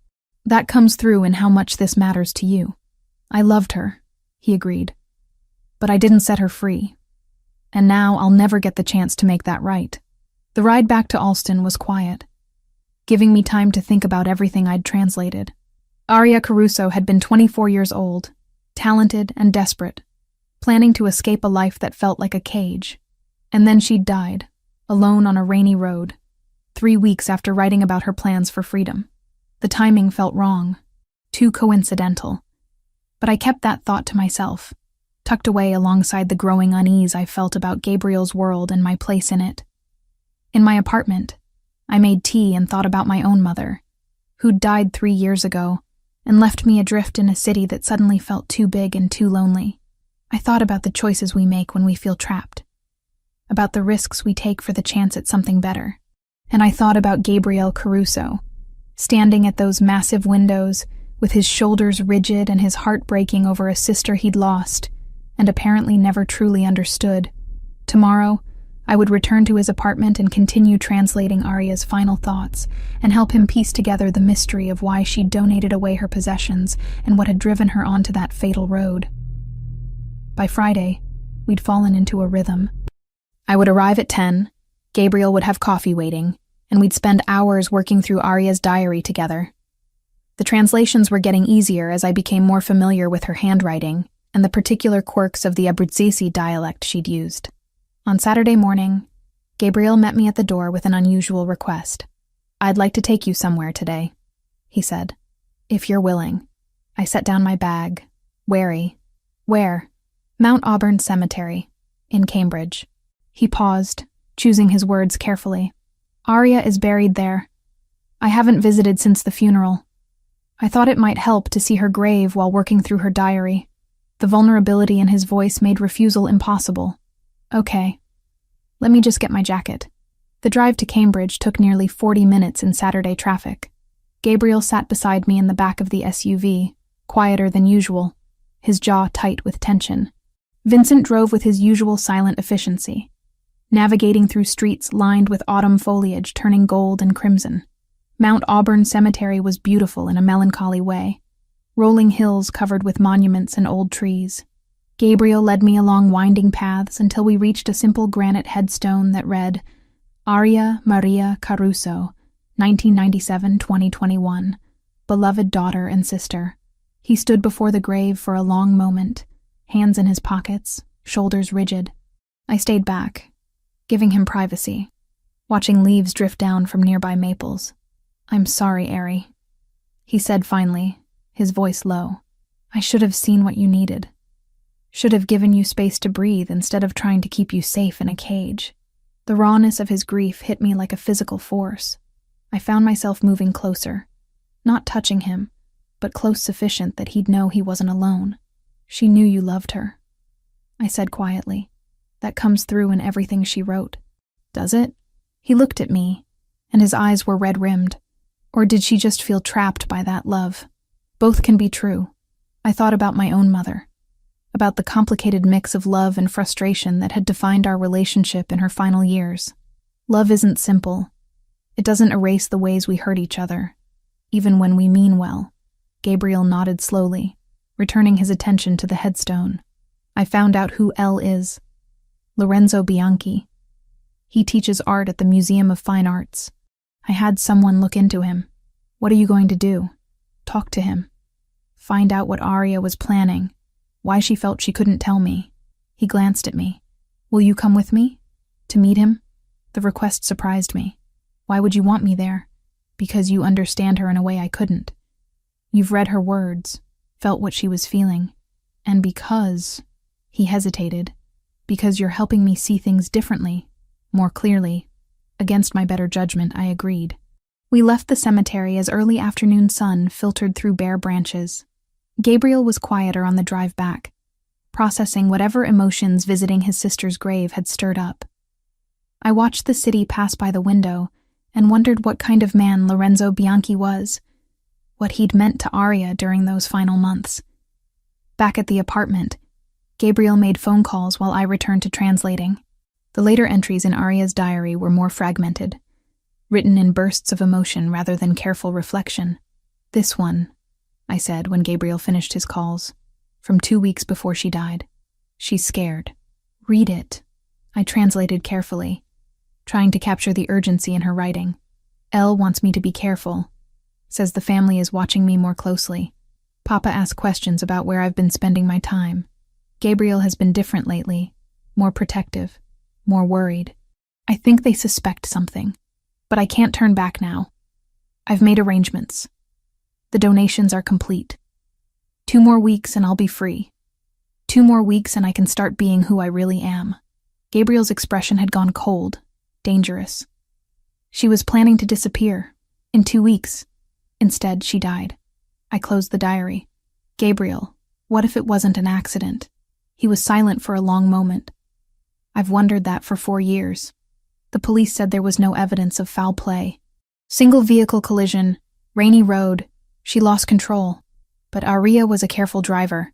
That comes through in how much this matters to you. I loved her, he agreed. But I didn't set her free. And now I'll never get the chance to make that right. The ride back to Alston was quiet, giving me time to think about everything I'd translated. Arya Caruso had been 24 years old, talented and desperate, planning to escape a life that felt like a cage. And then she'd died, alone on a rainy road, 3 weeks after writing about her plans for freedom. The timing felt wrong, too coincidental. But I kept that thought to myself, tucked away alongside the growing unease I felt about Gabriel's world and my place in it. In my apartment, I made tea and thought about my own mother, who'd died 3 years ago and left me adrift in a city that suddenly felt too big and too lonely. I thought about the choices we make when we feel trapped, about the risks we take for the chance at something better. And I thought about Gabriel Caruso, standing at those massive windows, with his shoulders rigid and his heart breaking over a sister he'd lost and apparently never truly understood. Tomorrow, I would return to his apartment and continue translating Arya's final thoughts and help him piece together the mystery of why she'd donated away her possessions and what had driven her onto that fatal road. By Friday, we'd fallen into a rhythm. I would arrive at 10, Gabriel would have coffee waiting, and we'd spend hours working through Arya's diary together. The translations were getting easier as I became more familiar with her handwriting and the particular quirks of the Abruzzese dialect she'd used. On Saturday morning, Gabriel met me at the door with an unusual request. "I'd like to take you somewhere today," he said. "If you're willing." I set down my bag, wary. "Where?" "Mount Auburn Cemetery, in Cambridge." He paused, choosing his words carefully. "Arya is buried there. I haven't visited since the funeral. I thought it might help to see her grave while working through her diary." The vulnerability in his voice made refusal impossible. "Okay. Let me just get my jacket." The drive to Cambridge took nearly 40 minutes in Saturday traffic. Gabriel sat beside me in the back of the SUV, quieter than usual, his jaw tight with tension. Vincent drove with his usual silent efficiency, navigating through streets lined with autumn foliage turning gold and crimson. Mount Auburn Cemetery was beautiful in a melancholy way, rolling hills covered with monuments and old trees. Gabriel led me along winding paths until we reached a simple granite headstone that read, "Arya Maria Caruso, 1997-2021, beloved daughter and sister." He stood before the grave for a long moment, hands in his pockets, shoulders rigid. I stayed back, giving him privacy, watching leaves drift down from nearby maples. "I'm sorry, Ari," he said finally, his voice low. "I should have seen what you needed. Should have given you space to breathe instead of trying to keep you safe in a cage." The rawness of his grief hit me like a physical force. I found myself moving closer, not touching him, but close sufficient that he'd know he wasn't alone. "She knew you loved her," I said quietly. "That comes through in everything she wrote." "Does it?" He looked at me, and his eyes were red-rimmed. Or did she just feel trapped by that love? Both can be true. I thought about my own mother, about the complicated mix of love and frustration that had defined our relationship in her final years. Love isn't simple. It doesn't erase the ways we hurt each other, even when we mean well. Gabriel nodded slowly, returning his attention to the headstone. "I found out who L is. Lorenzo Bianchi. He teaches art at the Museum of Fine Arts. I had someone look into him." "What are you going to do?" "Talk to him. Find out what Arya was planning, why she felt she couldn't tell me." He glanced at me. "Will you come with me? To meet him?" The request surprised me. "Why would you want me there?" "Because you understand her in a way I couldn't. You've read her words, felt what she was feeling. And because," he hesitated, "because you're helping me see things differently, more clearly." Against my better judgment, I agreed. We left the cemetery as early afternoon sun filtered through bare branches. Gabriel was quieter on the drive back, processing whatever emotions visiting his sister's grave had stirred up. I watched the city pass by the window and wondered what kind of man Lorenzo Bianchi was, what he'd meant to Arya during those final months. Back at the apartment, Gabriel made phone calls while I returned to translating. The later entries in Arya's diary were more fragmented, written in bursts of emotion rather than careful reflection. "This one," I said when Gabriel finished his calls, "from 2 weeks before she died. She's scared. Read it." I translated carefully, trying to capture the urgency in her writing. "L wants me to be careful. Says the family is watching me more closely. Papa asks questions about where I've been spending my time. Gabriel has been different lately, more protective, more worried. I think they suspect something, but I can't turn back now. I've made arrangements. The donations are complete. 2 more weeks and I'll be free. 2 more weeks and I can start being who I really am. Gabriel's expression had gone cold, dangerous. She was planning to disappear. In 2 weeks. Instead, she died. I closed the diary. Gabriel, what if it wasn't an accident? He was silent for a long moment. I've wondered that for 4 years. The police said there was no evidence of foul play. Single vehicle collision, rainy road. She lost control. But Aria was a careful driver.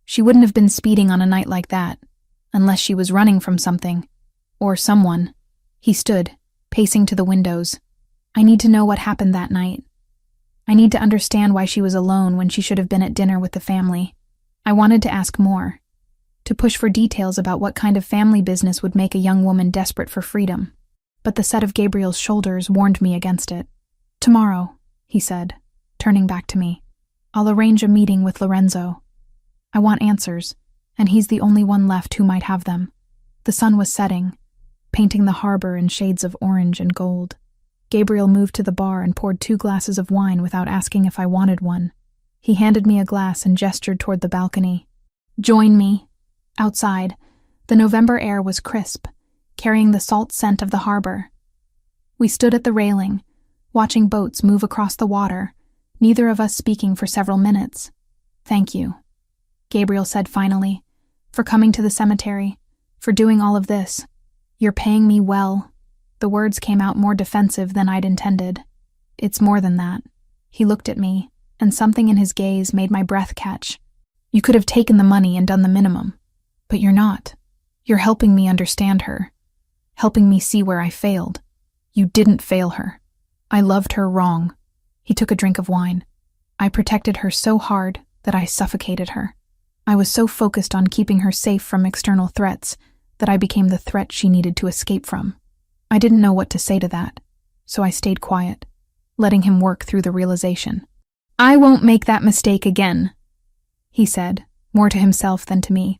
She wouldn't have been speeding on a night like that, unless she was running from something. Or someone. He stood, pacing to the windows. I need to know what happened that night. I need to understand why she was alone when she should have been at dinner with the family. I wanted to ask more, to push for details about what kind of family business would make a young woman desperate for freedom. But the set of Gabriel's shoulders warned me against it. Tomorrow, he said, turning back to me. I'll arrange a meeting with Lorenzo. I want answers, and he's the only one left who might have them. The sun was setting, painting the harbor in shades of orange and gold. Gabriel moved to the bar and poured 2 glasses of wine without asking if I wanted one. He handed me a glass and gestured toward the balcony. Join me. Outside, the November air was crisp, carrying the salt scent of the harbor. We stood at the railing, watching boats move across the water, neither of us speaking for several minutes. Thank you, Gabriel said finally, for coming to the cemetery, for doing all of this. You're paying me well. The words came out more defensive than I'd intended. It's more than that. He looked at me, and something in his gaze made my breath catch. You could have taken the money and done the minimum, but you're not. You're helping me understand her, helping me see where I failed. You didn't fail her. I loved her wrong. He took a drink of wine. I protected her so hard that I suffocated her. I was so focused on keeping her safe from external threats that I became the threat she needed to escape from. I didn't know what to say to that, so I stayed quiet, letting him work through the realization. I won't make that mistake again, he said, more to himself than to me.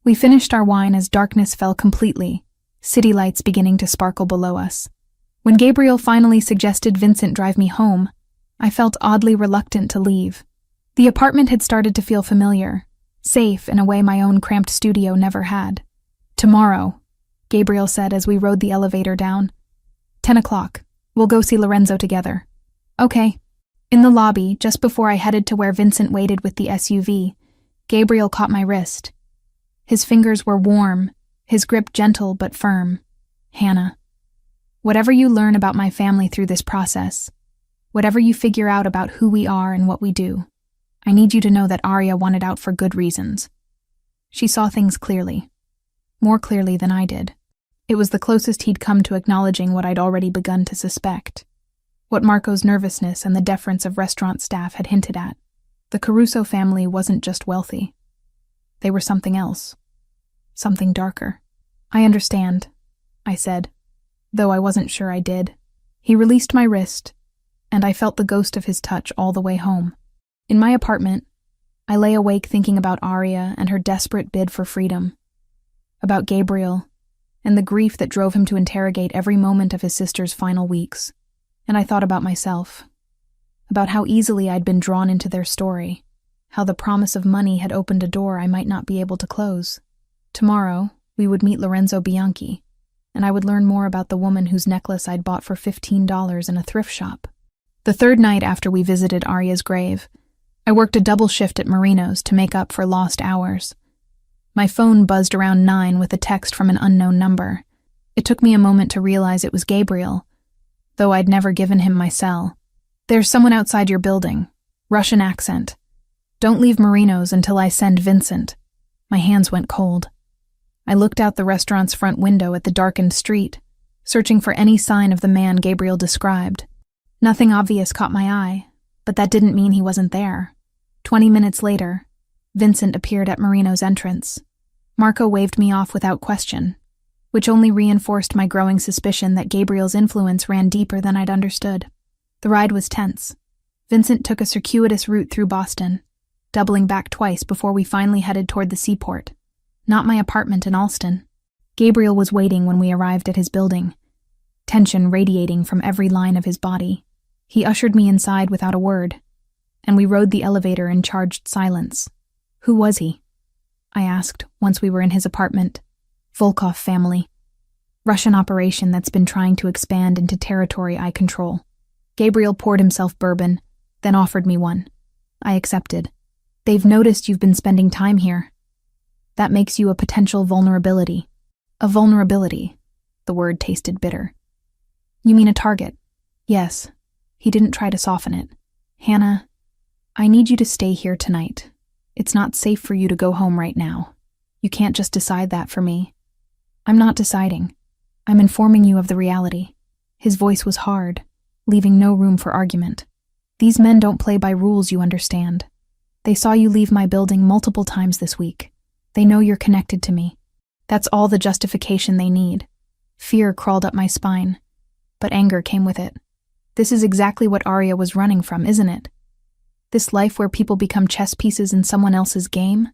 We finished our wine as darkness fell completely, city lights beginning to sparkle below us. When Gabriel finally suggested Vincent drive me home, I felt oddly reluctant to leave. The apartment had started to feel familiar, safe in a way my own cramped studio never had. Tomorrow, Gabriel said as we rode the elevator down. 10 o'clock. We'll go see Lorenzo together. Okay. In the lobby, just before I headed to where Vincent waited with the SUV, Gabriel caught my wrist. His fingers were warm, his grip gentle but firm. Hannah, whatever you learn about my family through this process, whatever you figure out about who we are and what we do, I need you to know that Arya wanted out for good reasons. She saw things clearly. More clearly than I did. It was the closest he'd come to acknowledging what I'd already begun to suspect. What Marco's nervousness and the deference of restaurant staff had hinted at. The Caruso family wasn't just wealthy. They were something else. Something darker. I understand, I said, though I wasn't sure I did. He released my wrist, and I felt the ghost of his touch all the way home. In my apartment, I lay awake thinking about Arya and her desperate bid for freedom. About Gabriel, and the grief that drove him to interrogate every moment of his sister's final weeks. And I thought about myself, about how easily I'd been drawn into their story, how the promise of money had opened a door I might not be able to close. Tomorrow, we would meet Lorenzo Bianchi, and I would learn more about the woman whose necklace I'd bought for $15 in a thrift shop. The 3rd night after we visited Arya's grave, I worked a double shift at Marino's to make up for lost hours. My phone buzzed around 9 with a text from an unknown number. It took me a moment to realize it was Gabriel, though I'd never given him my cell. There's someone outside your building. Russian accent. Don't leave Marino's until I send Vincent. My hands went cold. I looked out the restaurant's front window at the darkened street, searching for any sign of the man Gabriel described. Nothing obvious caught my eye, but that didn't mean he wasn't there. 20 minutes later, Vincent appeared at Marino's entrance. Marco waved me off without question, which only reinforced my growing suspicion that Gabriel's influence ran deeper than I'd understood. The ride was tense. Vincent took a circuitous route through Boston, doubling back twice before we finally headed toward the seaport. Not my apartment in Alston. Gabriel was waiting when we arrived at his building, tension radiating from every line of his body. He ushered me inside without a word, and we rode the elevator in charged silence. Who was he? I asked once we were in his apartment. Volkov family. Russian operation that's been trying to expand into territory I control. Gabriel poured himself bourbon, then offered me one. I accepted. They've noticed you've been spending time here. That makes you a potential vulnerability. A vulnerability. The word tasted bitter. You mean a target? Yes. He didn't try to soften it. Hannah, I need you to stay here tonight. It's not safe for you to go home right now. You can't just decide that for me. I'm not deciding. I'm informing you of the reality. His voice was hard, leaving no room for argument. These men don't play by rules, you understand. They saw you leave my building multiple times this week. They know you're connected to me. That's all the justification they need. Fear crawled up my spine, but anger came with it. This is exactly what Arya was running from, isn't it? This life where people become chess pieces in someone else's game?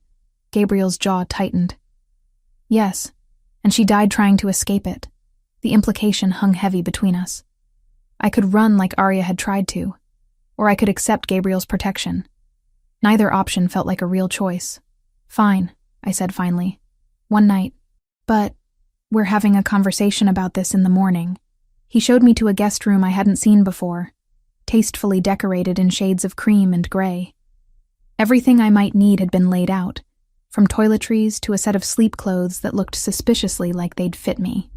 Gabriel's jaw tightened. Yes, and she died trying to escape it. The implication hung heavy between us. I could run like Arya had tried to, or I could accept Gabriel's protection. Neither option felt like a real choice. Fine, I said finally. One night. But we're having a conversation about this in the morning. He showed me to a guest room I hadn't seen before, tastefully decorated in shades of cream and gray. Everything I might need had been laid out, from toiletries to a set of sleep clothes that looked suspiciously like they'd fit me.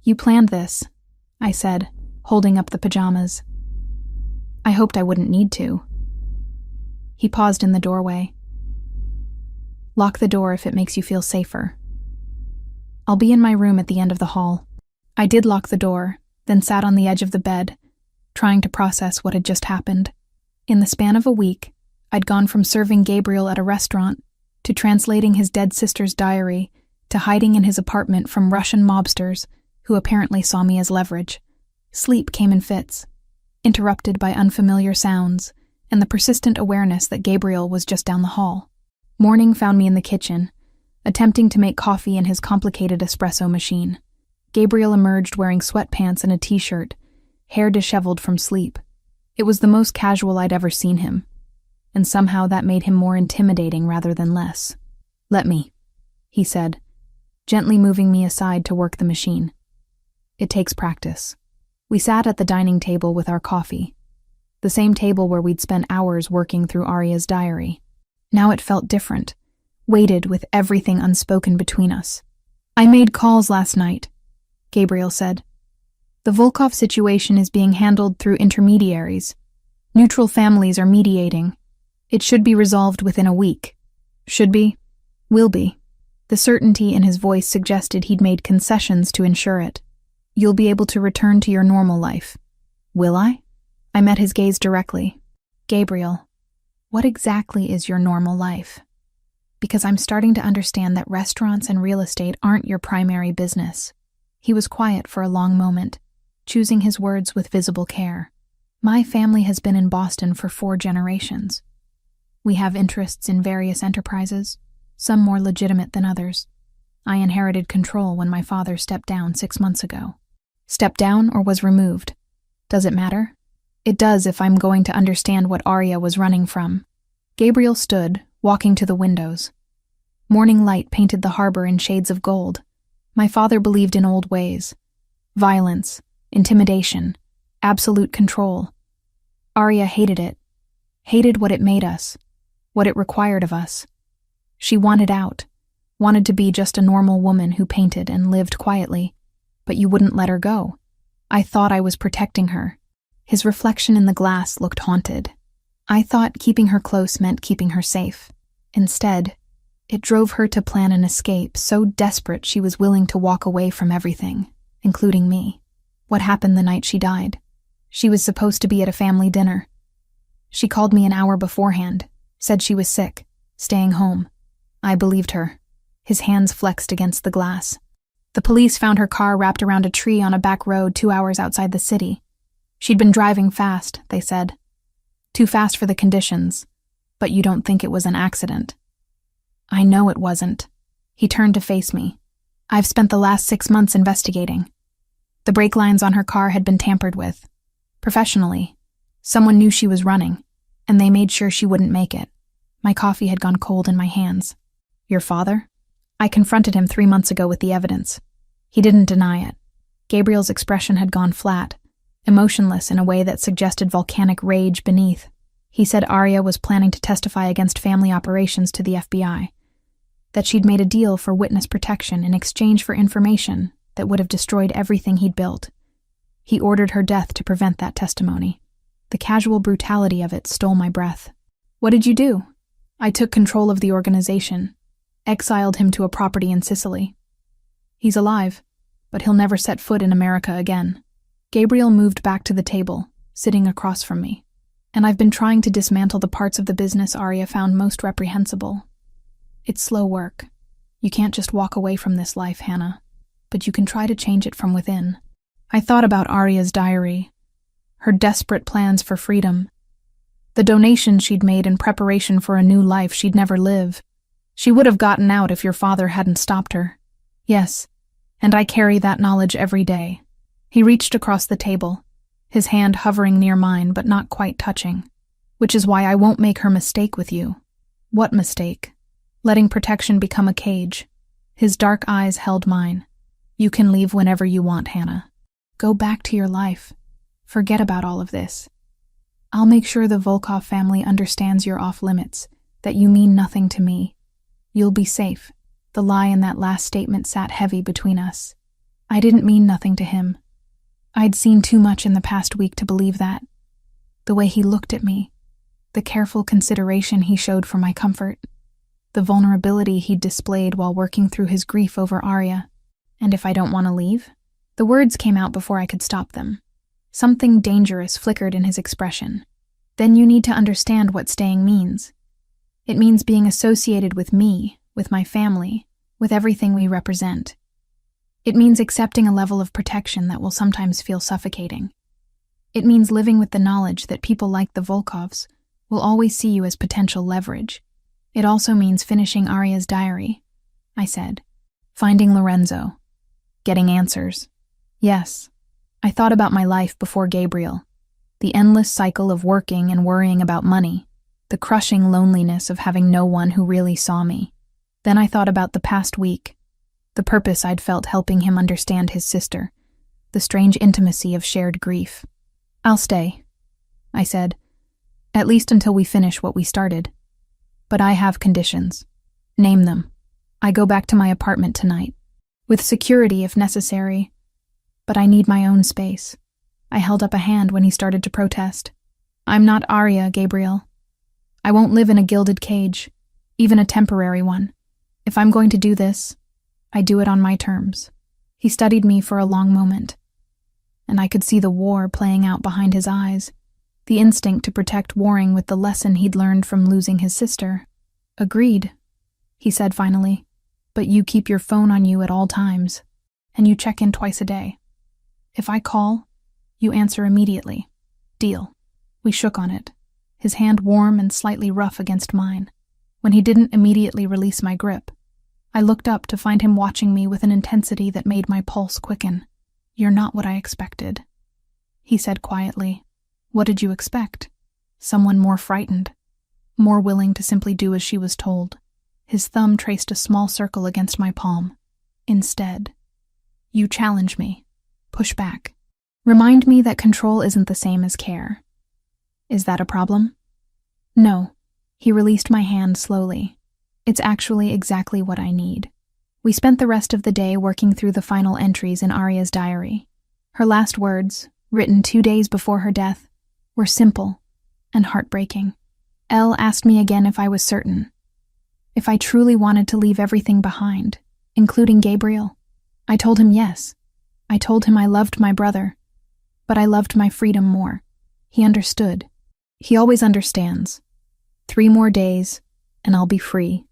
You planned this, I said, holding up the pajamas. I hoped I wouldn't need to. He paused in the doorway. Lock the door if it makes you feel safer. I'll be in my room at the end of the hall. I did lock the door, then sat on the edge of the bed, trying to process what had just happened. In the span of a week, I'd gone from serving Gabriel at a restaurant to translating his dead sister's diary to hiding in his apartment from Russian mobsters who apparently saw me as leverage. Sleep came in fits, interrupted by unfamiliar sounds and the persistent awareness that Gabriel was just down the hall. Morning found me in the kitchen, attempting to make coffee in his complicated espresso machine. Gabriel emerged wearing sweatpants and a t-shirt, hair disheveled from sleep. It was the most casual I'd ever seen him, and somehow that made him more intimidating rather than less. Let me, he said, gently moving me aside to work the machine. It takes practice. We sat at the dining table with our coffee, the same table where we'd spent hours working through Arya's diary. Now it felt different, weighted with everything unspoken between us. I made calls last night, Gabriel said. The Volkov situation is being handled through intermediaries. Neutral families are mediating. It should be resolved within a week. Should be. Will be. The certainty in his voice suggested he'd made concessions to ensure it. You'll be able to return to your normal life. Will I? I met his gaze directly. Gabriel, what exactly is your normal life? Because I'm starting to understand that restaurants and real estate aren't your primary business. He was quiet for a long moment, choosing his words with visible care. My family has been in Boston for 4 generations. We have interests in various enterprises, some more legitimate than others. I inherited control when my father stepped down 6 months ago. Stepped down or was removed? Does it matter? It does if I'm going to understand what Arya was running from. Gabriel stood, walking to the windows. Morning light painted the harbor in shades of gold. My father believed in old ways. Violence, intimidation, absolute control. Arya hated it. Hated what it made us, what it required of us. She wanted out, wanted to be just a normal woman who painted and lived quietly, but you wouldn't let her go. I thought I was protecting her. His reflection in the glass looked haunted. I thought keeping her close meant keeping her safe. Instead, it drove her to plan an escape so desperate she was willing to walk away from everything, including me. What happened the night she died? She was supposed to be at a family dinner. She called me an hour beforehand, said she was sick, staying home. I believed her. His hands flexed against the glass. The police found her car wrapped around a tree on a back road 2 hours outside the city. She'd been driving fast, they said. Too fast for the conditions. But you don't think it was an accident? I know it wasn't. He turned to face me. I've spent the last 6 months investigating. The brake lines on her car had been tampered with. Professionally. Someone knew she was running, and they made sure she wouldn't make it. My coffee had gone cold in my hands. Your father? I confronted him 3 months ago with the evidence. He didn't deny it. Gabriel's expression had gone flat, emotionless in a way that suggested volcanic rage beneath. He said Arya was planning to testify against family operations to the FBI, that she'd made a deal for witness protection in exchange for information that would have destroyed everything he'd built. He ordered her death to prevent that testimony. The casual brutality of it stole my breath. What did you do? I took control of the organization, exiled him to a property in Sicily. He's alive, but he'll never set foot in America again. Gabriel moved back to the table, sitting across from me, and I've been trying to dismantle the parts of the business Arya found most reprehensible. It's slow work. You can't just walk away from this life, Hannah, but you can try to change it from within. I thought about Arya's diary, her desperate plans for freedom, the donations she'd made in preparation for a new life she'd never live. She would have gotten out if your father hadn't stopped her. Yes, and I carry that knowledge every day. He reached across the table, his hand hovering near mine but not quite touching, which is why I won't make her mistake with you. What mistake? Letting protection become a cage. His dark eyes held mine. You can leave whenever you want, Hannah. Go back to your life. Forget about all of this. I'll make sure the Volkov family understands you're off limits, that you mean nothing to me. You'll be safe. The lie in that last statement sat heavy between us. I didn't mean nothing to him. I'd seen too much in the past week to believe that. The way he looked at me, the careful consideration he showed for my comfort, the vulnerability he'd displayed while working through his grief over Arya. And if I don't want to leave? The words came out before I could stop them. Something dangerous flickered in his expression. Then you need to understand what staying means. It means being associated with me, with my family, with everything we represent. It means accepting a level of protection that will sometimes feel suffocating. It means living with the knowledge that people like the Volkovs will always see you as potential leverage. It also means finishing Arya's diary, I said. Finding Lorenzo. Getting answers. Yes. I thought about my life before Gabriel. The endless cycle of working and worrying about money. The crushing loneliness of having no one who really saw me. Then I thought about the past week. The purpose I'd felt helping him understand his sister. The strange intimacy of shared grief. I'll stay, I said. At least until we finish what we started. But I have conditions. Name them. I go back to my apartment tonight. With security if necessary. But I need my own space. I held up a hand when he started to protest. I'm not Arya, Gabriel. I won't live in a gilded cage, even a temporary one. If I'm going to do this, I do it on my terms. He studied me for a long moment, and I could see the war playing out behind his eyes, the instinct to protect warring with the lesson he'd learned from losing his sister. Agreed, he said finally, but you keep your phone on you at all times, and you check in twice a day. If I call, you answer immediately. Deal. We shook on it, his hand warm and slightly rough against mine. When he didn't immediately release my grip, I looked up to find him watching me with an intensity that made my pulse quicken. You're not what I expected, he said quietly. What did you expect? Someone more frightened, more willing to simply do as she was told. His thumb traced a small circle against my palm. Instead, you challenge me. Push back. Remind me that control isn't the same as care. Is that a problem? No. He released my hand slowly. It's actually exactly what I need. We spent the rest of the day working through the final entries in Arya's diary. Her last words, written 2 days before her death, were simple and heartbreaking. Elle asked me again if I was certain. If I truly wanted to leave everything behind, including Gabriel. I told him yes. I told him I loved my brother, but I loved my freedom more. He understood. He always understands. 3 more days, and I'll be free.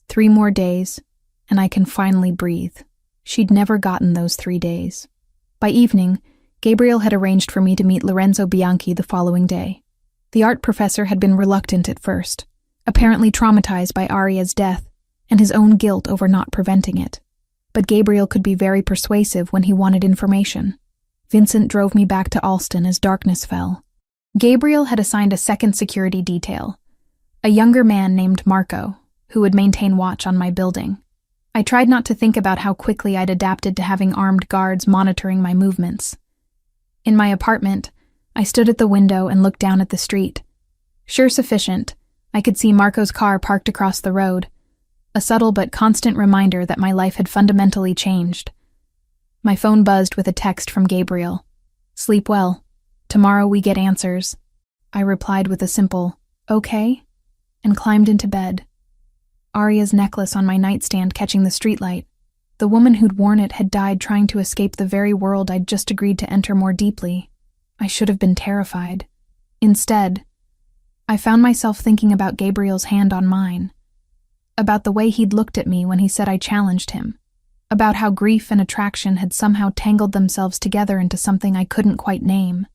3 more days, and I can finally breathe. She'd never gotten those 3 days. By evening, Gabriel had arranged for me to meet Lorenzo Bianchi the following day. The art professor had been reluctant at first, apparently traumatized by Aria's death and his own guilt over not preventing it. But Gabriel could be very persuasive when he wanted information. Vincent drove me back to Alston as darkness fell. Gabriel had assigned a second security detail, a younger man named Marco, who would maintain watch on my building. I tried not to think about how quickly I'd adapted to having armed guards monitoring my movements. In my apartment, I stood at the window and looked down at the street. Sure sufficient, I could see Marco's car parked across the road, a subtle but constant reminder that my life had fundamentally changed. My phone buzzed with a text from Gabriel. "Sleep well. Tomorrow we get answers." I replied with a simple, "Okay," and climbed into bed. Aria's necklace on my nightstand catching the streetlight. The woman who'd worn it had died trying to escape the very world I'd just agreed to enter more deeply. I should have been terrified. Instead, I found myself thinking about Gabriel's hand on mine, about the way he'd looked at me when he said I challenged him, about how grief and attraction had somehow tangled themselves together into something I couldn't quite name.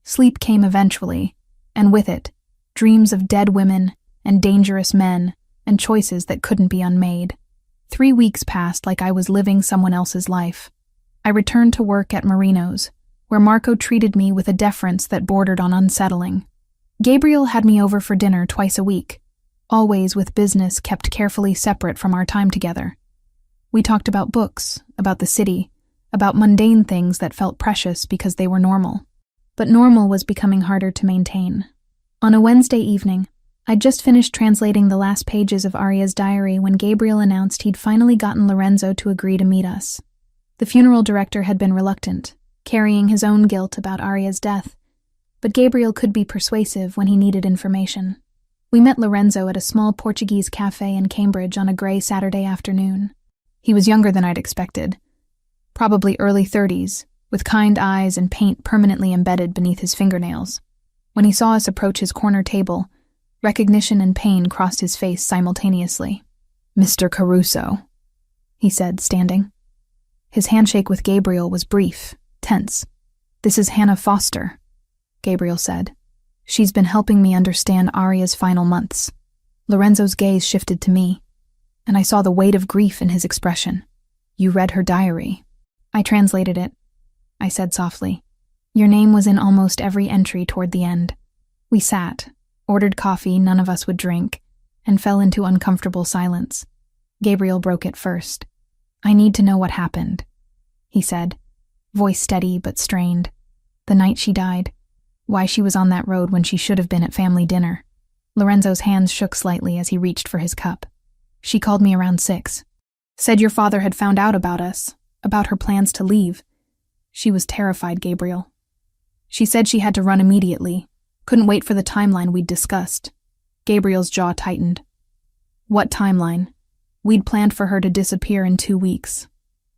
Sleep came eventually, and with it, dreams of dead women and dangerous men and choices that couldn't be unmade. 3 weeks passed like I was living someone else's life. I returned to work at Marino's, where Marco treated me with a deference that bordered on unsettling. Gabriel had me over for dinner twice a week, always with business kept carefully separate from our time together. We talked about books, about the city, about mundane things that felt precious because they were normal. But normal was becoming harder to maintain. On a Wednesday evening, I'd just finished translating the last pages of Aria's diary when Gabriel announced he'd finally gotten Lorenzo to agree to meet us. The funeral director had been reluctant, carrying his own guilt about Aria's death, but Gabriel could be persuasive when he needed information. We met Lorenzo at a small Portuguese cafe in Cambridge on a gray Saturday afternoon. He was younger than I'd expected, probably early 30s, with kind eyes and paint permanently embedded beneath his fingernails. When he saw us approach his corner table, recognition and pain crossed his face simultaneously. "Mr. Caruso," he said, standing. His handshake with Gabriel was brief, tense. "This is Hannah Foster," Gabriel said. "She's been helping me understand Aria's final months." Lorenzo's gaze shifted to me, and I saw the weight of grief in his expression. "You read her diary." "I translated it," I said softly. "Your name was in almost every entry toward the end." We sat, ordered coffee none of us would drink, and fell into uncomfortable silence. Gabriel broke it first. "I need to know what happened," he said, voice steady but strained. "The night she died. Why she was on that road when she should have been at family dinner." Lorenzo's hands shook slightly as he reached for his cup. "She called me around 6. Said your father had found out about us, about her plans to leave. She was terrified, Gabriel. She said she had to run immediately, couldn't wait for the timeline we'd discussed." Gabriel's jaw tightened. "What timeline?" "We'd planned for her to disappear in 2 weeks.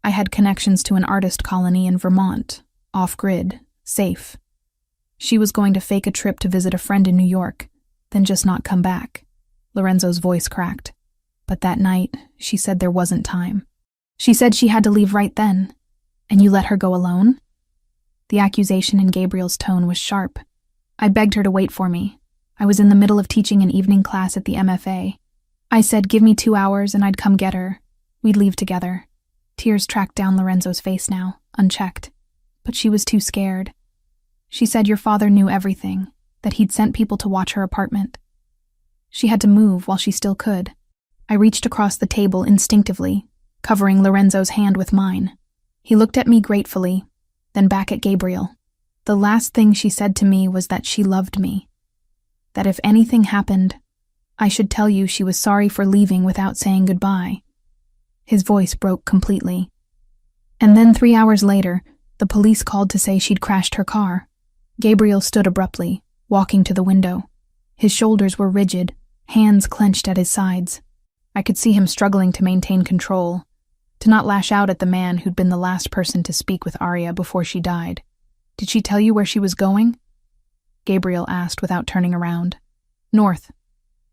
I had connections to an artist colony in Vermont, off-grid, safe. She was going to fake a trip to visit a friend in New York, then just not come back." Lorenzo's voice cracked. "But that night, she said there wasn't time. She said she had to leave right then. And you let her go alone?" The accusation in Gabriel's tone was sharp. "I begged her to wait for me. I was in the middle of teaching an evening class at the MFA. I said, give me 2 hours and I'd come get her. We'd leave together." Tears tracked down Lorenzo's face now, unchecked. "But she was too scared. She said your father knew everything, that he'd sent people to watch her apartment. She had to move while she still could." I reached across the table instinctively, covering Lorenzo's hand with mine. He looked at me gratefully, then back at Gabriel. "The last thing she said to me was that she loved me. That if anything happened, I should tell you she was sorry for leaving without saying goodbye." His voice broke completely. "And then 3 hours later, the police called to say she'd crashed her car." Gabriel stood abruptly, walking to the window. His shoulders were rigid, hands clenched at his sides. I could see him struggling to maintain control, to not lash out at the man who'd been the last person to speak with Aria before she died. "Did she tell you where she was going?" Gabriel asked without turning around. "North.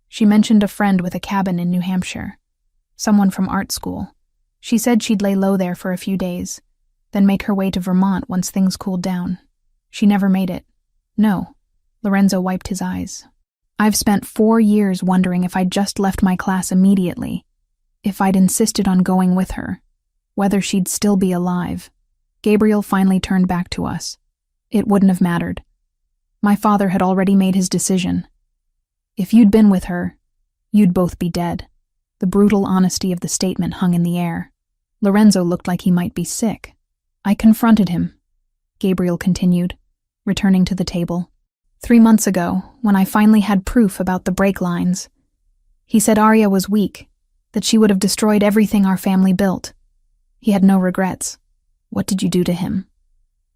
She mentioned a friend with a cabin in New Hampshire. Someone from art school. She said she'd lay low there for a few days, then make her way to Vermont once things cooled down. She never made it." "No." Lorenzo wiped his eyes. I've spent 4 years wondering if I'd just left my class immediately, if I'd insisted on going with her, whether she'd still be alive. Gabriel finally turned back to us. It wouldn't have mattered. My father had already made his decision. If you'd been with her, you'd both be dead. The brutal honesty of the statement hung in the air. Lorenzo looked like he might be sick. I confronted him, Gabriel continued, returning to the table. 3 months ago, when I finally had proof about the brake lines, he said Arya was weak, that she would have destroyed everything our family built. He had no regrets. What did you do to him?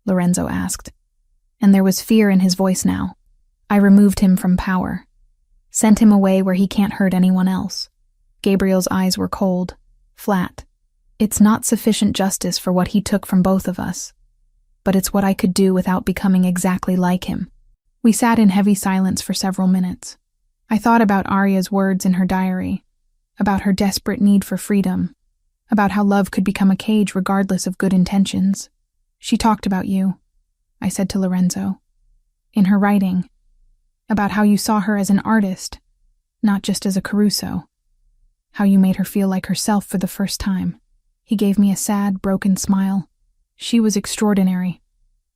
Lorenzo asked, and there was fear in his voice now. I removed him from power, sent him away where he can't hurt anyone else. Gabriel's eyes were cold, flat. It's not sufficient justice for what he took from both of us, but it's what I could do without becoming exactly like him. We sat in heavy silence for several minutes. I thought about Arya's words in her diary, about her desperate need for freedom, about how love could become a cage regardless of good intentions. She talked about you, I said to Lorenzo, in her writing, about how you saw her as an artist, not just as a Caruso, how you made her feel like herself for the first time. He gave me a sad, broken smile. She was extraordinary.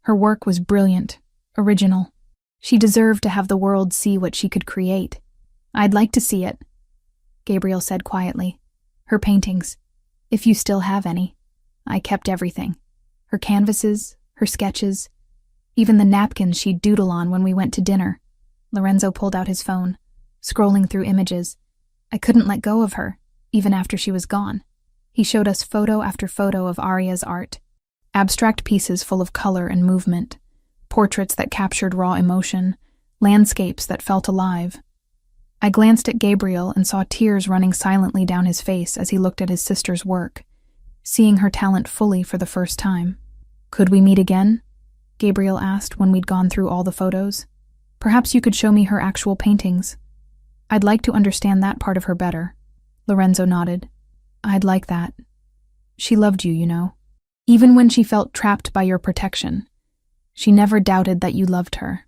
Her work was brilliant, original. She deserved to have the world see what she could create. I'd like to see it, Gabriel said quietly. Her paintings, if you still have any. I kept everything. Her canvases, her sketches, even the napkins she'd doodle on when we went to dinner. Lorenzo pulled out his phone, scrolling through images. I couldn't let go of her, even after she was gone. He showed us photo after photo of Arya's art, abstract pieces full of color and movement, portraits that captured raw emotion, landscapes that felt alive. I glanced at Gabriel and saw tears running silently down his face as he looked at his sister's work, seeing her talent fully for the first time. Could we meet again? Gabriel asked when we'd gone through all the photos. Perhaps you could show me her actual paintings. I'd like to understand that part of her better. Lorenzo nodded. I'd like that. She loved you, you know. Even when she felt trapped by your protection, she never doubted that you loved her.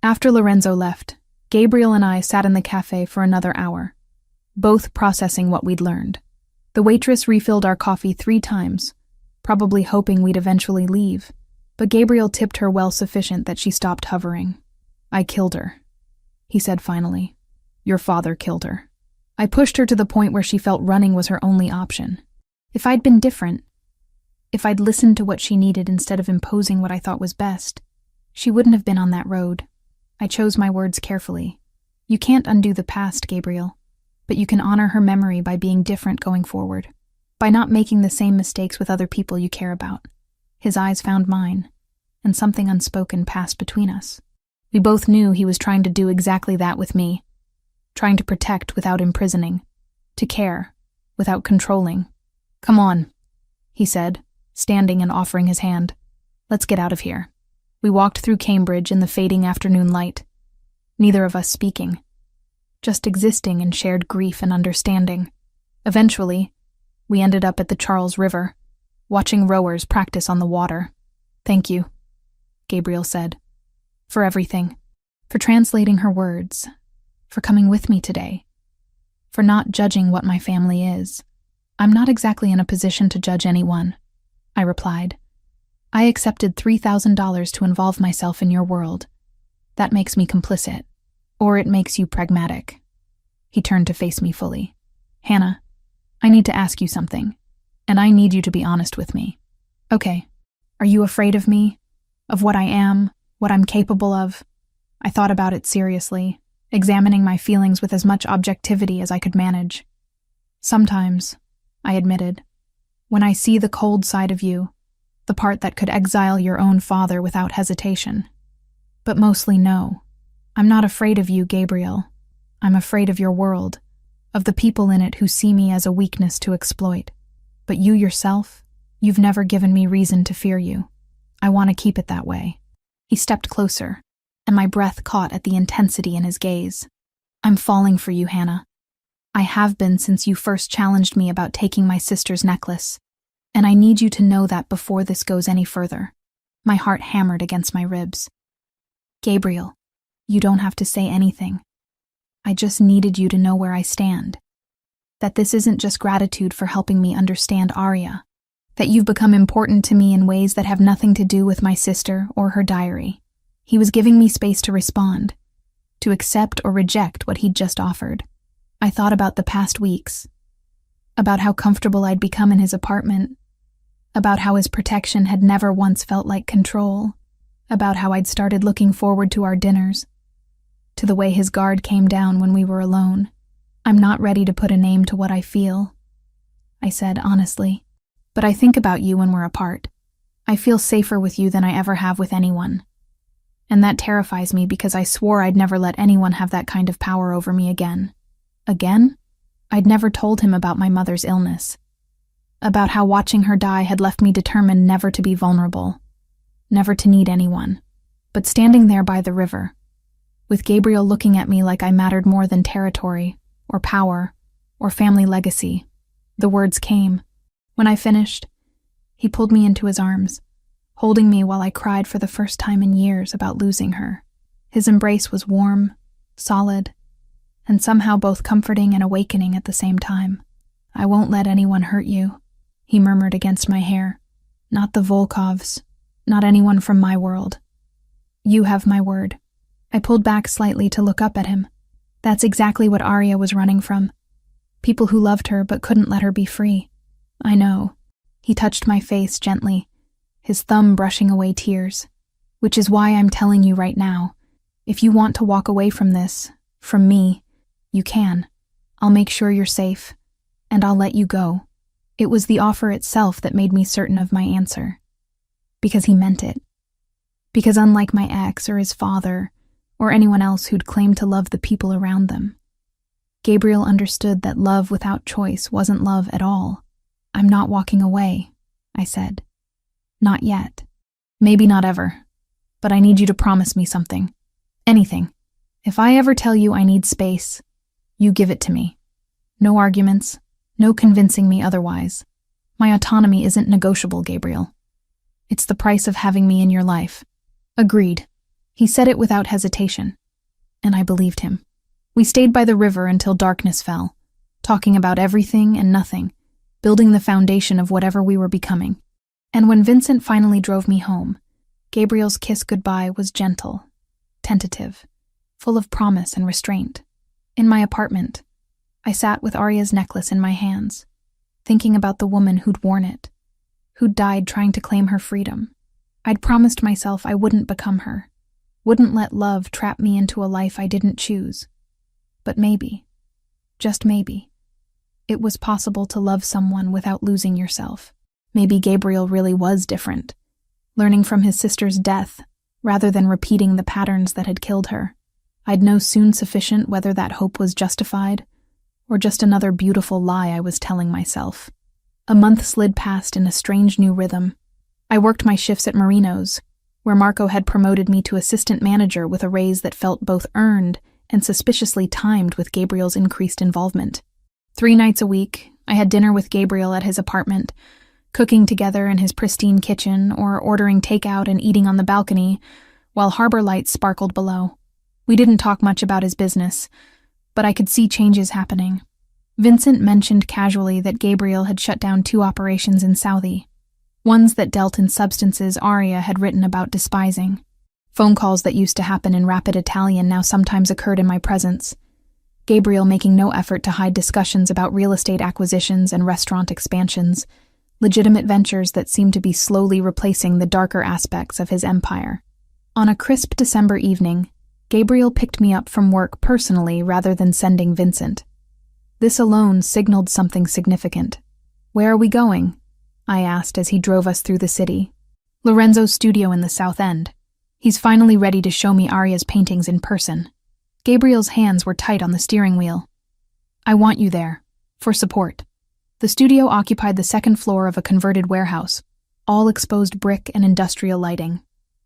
After Lorenzo left, Gabriel and I sat in the cafe for another hour, both processing what we'd learned. The waitress refilled our coffee 3 times, probably hoping we'd eventually leave, but Gabriel tipped her well sufficient that she stopped hovering. I killed her, he said finally. Your father killed her. I pushed her to the point where she felt running was her only option. If I'd been different, if I'd listened to what she needed instead of imposing what I thought was best, she wouldn't have been on that road. I chose my words carefully. You can't undo the past, Gabriel, but you can honor her memory by being different going forward, by not making the same mistakes with other people you care about. His eyes found mine, and something unspoken passed between us. We both knew he was trying to do exactly that with me, trying to protect without imprisoning, to care without controlling. Come on, he said, standing and offering his hand. Let's get out of here. We walked through Cambridge in the fading afternoon light, neither of us speaking, just existing in shared grief and understanding. Eventually, we ended up at the Charles River, watching rowers practice on the water. Thank you, Gabriel said, for everything, for translating her words, for coming with me today, for not judging what my family is. I'm not exactly in a position to judge anyone, I replied. I accepted $3,000 to involve myself in your world. That makes me complicit, or it makes you pragmatic. He turned to face me fully. Hannah, I need to ask you something, and I need you to be honest with me. Okay, are you afraid of me? Of what I am? What I'm capable of? I thought about it seriously, examining my feelings with as much objectivity as I could manage. Sometimes, I admitted, when I see the cold side of you, the part that could exile your own father without hesitation. But mostly no. I'm not afraid of you, Gabriel. I'm afraid of your world, of the people in it who see me as a weakness to exploit. But you yourself, you've never given me reason to fear you. I want to keep it that way. He stepped closer, and my breath caught at the intensity in his gaze. I'm falling for you, Hannah. I have been since you first challenged me about taking my sister's necklace, and I need you to know that before this goes any further. My heart hammered against my ribs. Gabriel, you don't have to say anything. I just needed you to know where I stand. That this isn't just gratitude for helping me understand Arya. That you've become important to me in ways that have nothing to do with my sister or her diary." He was giving me space to respond, to accept or reject what he'd just offered. I thought about the past weeks, about how comfortable I'd become in his apartment, about how his protection had never once felt like control, about how I'd started looking forward to our dinners, to the way his guard came down when we were alone. "I'm not ready to put a name to what I feel," I said honestly, "but I think about you when we're apart. I feel safer with you than I ever have with anyone. And that terrifies me because I swore I'd never let anyone have that kind of power over me again." Again? I'd never told him about my mother's illness, about how watching her die had left me determined never to be vulnerable, never to need anyone. But standing there by the river, with Gabriel looking at me like I mattered more than territory, or power, or family legacy, the words came. When I finished, he pulled me into his arms, holding me while I cried for the first time in years about losing her. His embrace was warm, solid, and somehow both comforting and awakening at the same time. "I won't let anyone hurt you," he murmured against my hair. "Not the Volkovs, not anyone from my world. You have my word." I pulled back slightly to look up at him. That's exactly what Arya was running from. People who loved her but couldn't let her be free. "I know." He touched my face gently, his thumb brushing away tears. "Which is why I'm telling you right now. If you want to walk away from this, from me, you can. I'll make sure you're safe, and I'll let you go." It was the offer itself that made me certain of my answer. Because he meant it. Because unlike my ex or his father, or anyone else who'd claimed to love the people around them, Gabriel understood that love without choice wasn't love at all. "I'm not walking away," I said. "Not yet. Maybe not ever. But I need you to promise me something. Anything. If I ever tell you I need space, you give it to me. No arguments, no convincing me otherwise. My autonomy isn't negotiable, Gabriel. It's the price of having me in your life." "Agreed." He said it without hesitation, and I believed him. We stayed by the river until darkness fell, talking about everything and nothing, building the foundation of whatever we were becoming. And when Vincent finally drove me home, Gabriel's kiss goodbye was gentle, tentative, full of promise and restraint. In my apartment, I sat with Arya's necklace in my hands, thinking about the woman who'd worn it, who'd died trying to claim her freedom. I'd promised myself I wouldn't become her, wouldn't let love trap me into a life I didn't choose. But maybe, just maybe, it was possible to love someone without losing yourself. Maybe Gabriel really was different, learning from his sister's death rather than repeating the patterns that had killed her. I'd know soon sufficient whether that hope was justified or just another beautiful lie I was telling myself. A month slid past in a strange new rhythm. I worked my shifts at Marino's, where Marco had promoted me to assistant manager with a raise that felt both earned and suspiciously timed with Gabriel's increased involvement. 3 nights a week, I had dinner with Gabriel at his apartment, cooking together in his pristine kitchen or ordering takeout and eating on the balcony while harbor lights sparkled below. We didn't talk much about his business, but I could see changes happening. Vincent mentioned casually that Gabriel had shut down 2 operations in Southie, ones that dealt in substances Arya had written about despising. Phone calls that used to happen in rapid Italian now sometimes occurred in my presence, Gabriel making no effort to hide discussions about real estate acquisitions and restaurant expansions, legitimate ventures that seemed to be slowly replacing the darker aspects of his empire. On a crisp December evening, Gabriel picked me up from work personally rather than sending Vincent. This alone signaled something significant. "Where are we going?" I asked as he drove us through the city. "Lorenzo's studio in the South End. He's finally ready to show me Arya's paintings in person." Gabriel's hands were tight on the steering wheel. "I want you there, for support." The studio occupied the 2nd floor of a converted warehouse, all exposed brick and industrial lighting.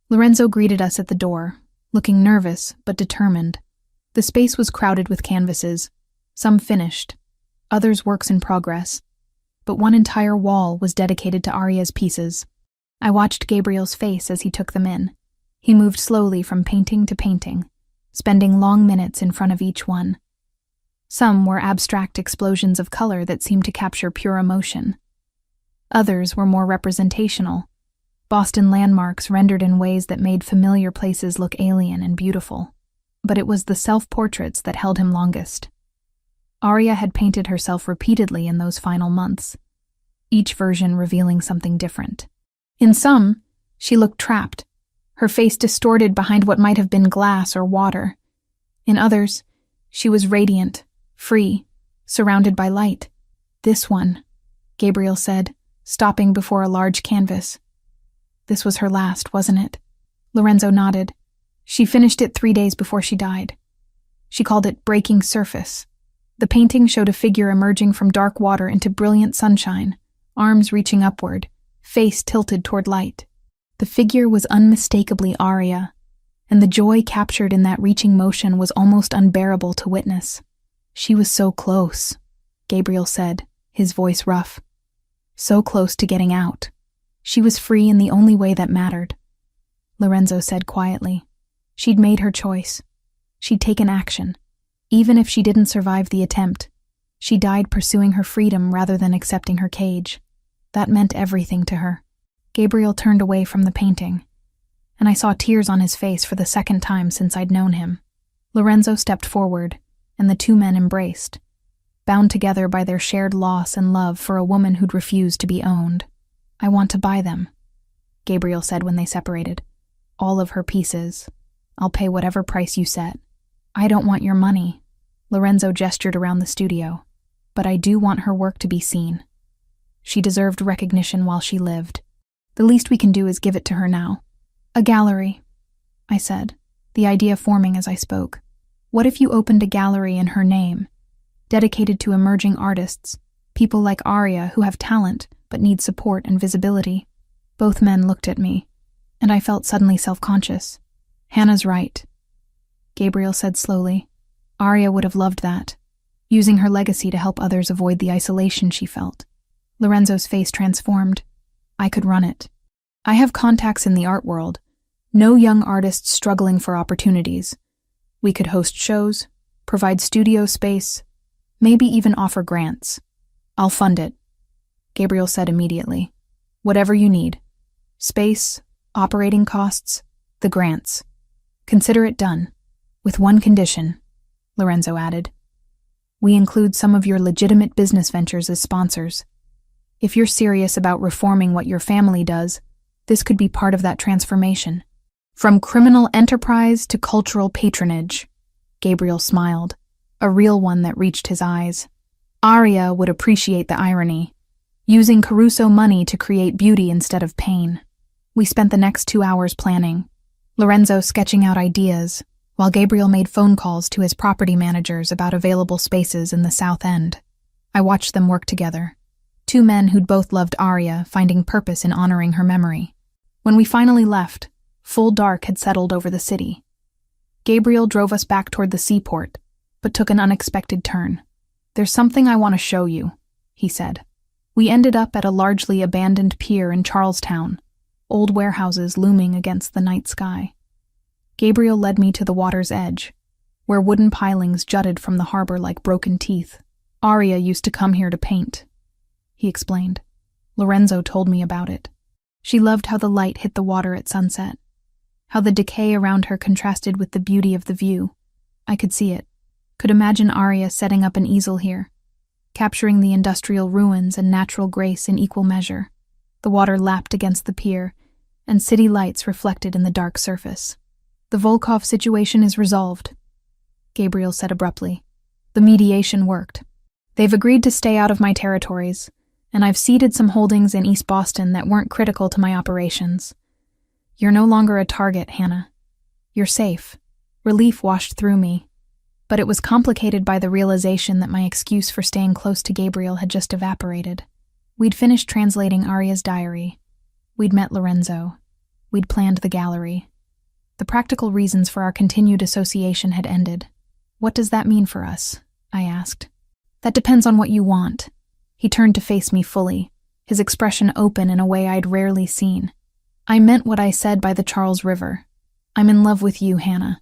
Lorenzo greeted us at the door, looking nervous but determined. The space was crowded with canvases, some finished, others works in progress, but one entire wall was dedicated to Arya's pieces. I watched Gabriel's face as he took them in. He moved slowly from painting to painting, spending long minutes in front of each one. Some were abstract explosions of color that seemed to capture pure emotion. Others were more representational, Boston landmarks rendered in ways that made familiar places look alien and beautiful. But it was the self-portraits that held him longest. Aria had painted herself repeatedly in those final months, each version revealing something different. In some, she looked trapped, her face distorted behind what might have been glass or water. In others, she was radiant, free, surrounded by light. "This one," Gabriel said, stopping before a large canvas. "This was her last, wasn't it?" Lorenzo nodded. "She finished it 3 days before she died. She called it Breaking Surface." The painting showed a figure emerging from dark water into brilliant sunshine, arms reaching upward, face tilted toward light. The figure was unmistakably Aria, and the joy captured in that reaching motion was almost unbearable to witness. "She was so close," Gabriel said, his voice rough. "So close to getting out. She was free in the only way that mattered." Lorenzo said quietly. "She'd made her choice. She'd taken action. Even if she didn't survive the attempt, she died pursuing her freedom rather than accepting her cage. That meant everything to her." Gabriel turned away from the painting, and I saw tears on his face for the second time since I'd known him. Lorenzo stepped forward, and the two men embraced, bound together by their shared loss and love for a woman who'd refused to be owned. "I want to buy them," Gabriel said when they separated. "All of her pieces. I'll pay whatever price you set." "I don't want your money," Lorenzo gestured around the studio, "but I do want her work to be seen. She deserved recognition while she lived. The least we can do is give it to her now." "A gallery," I said, the idea forming as I spoke. "What if you opened a gallery in her name, dedicated to emerging artists, people like Aria who have talent but need support and visibility?" Both men looked at me, and I felt suddenly self-conscious. "Hannah's right," Gabriel said slowly. "Aria would have loved that, using her legacy to help others avoid the isolation she felt." Lorenzo's face transformed. "I could run it. I have contacts in the art world. No young artists struggling for opportunities. We could host shows, provide studio space, maybe even offer grants. I'll fund it," Gabriel said immediately. "Whatever you need. Space, operating costs, the grants. Consider it done. With one condition," Lorenzo added. "We include some of your legitimate business ventures as sponsors. If you're serious about reforming what your family does, this could be part of that transformation. From criminal enterprise to cultural patronage." Gabriel smiled, a real one that reached his eyes. "Aria would appreciate the irony, using Caruso money to create beauty instead of pain." We spent the next 2 hours planning, Lorenzo sketching out ideas, while Gabriel made phone calls to his property managers about available spaces in the South End. I watched them work together, two men who'd both loved Aria, finding purpose in honoring her memory. When we finally left, full dark had settled over the city. Gabriel drove us back toward the seaport, but took an unexpected turn. "There's something I want to show you," he said. We ended up at a largely abandoned pier in Charlestown, old warehouses looming against the night sky. Gabriel led me to the water's edge, where wooden pilings jutted from the harbor like broken teeth. "Aria used to come here to paint," he explained. "Lorenzo told me about it. She loved how the light hit the water at sunset, how the decay around her contrasted with the beauty of the view. I could see it, could imagine Aria setting up an easel here, capturing the industrial ruins and natural grace in equal measure." The water lapped against the pier, and city lights reflected in the dark surface. "The Volkov situation is resolved," Gabriel said abruptly. "The mediation worked. They've agreed to stay out of my territories, and I've ceded some holdings in East Boston that weren't critical to my operations. You're no longer a target, Hannah. You're safe." Relief washed through me, but it was complicated by the realization that my excuse for staying close to Gabriel had just evaporated. We'd finished translating Aria's diary. We'd met Lorenzo. We'd planned the gallery. The practical reasons for our continued association had ended. "What does that mean for us?" I asked. "That depends on what you want." He turned to face me fully, his expression open in a way I'd rarely seen. "I meant what I said by the Charles River. I'm in love with you, Hannah.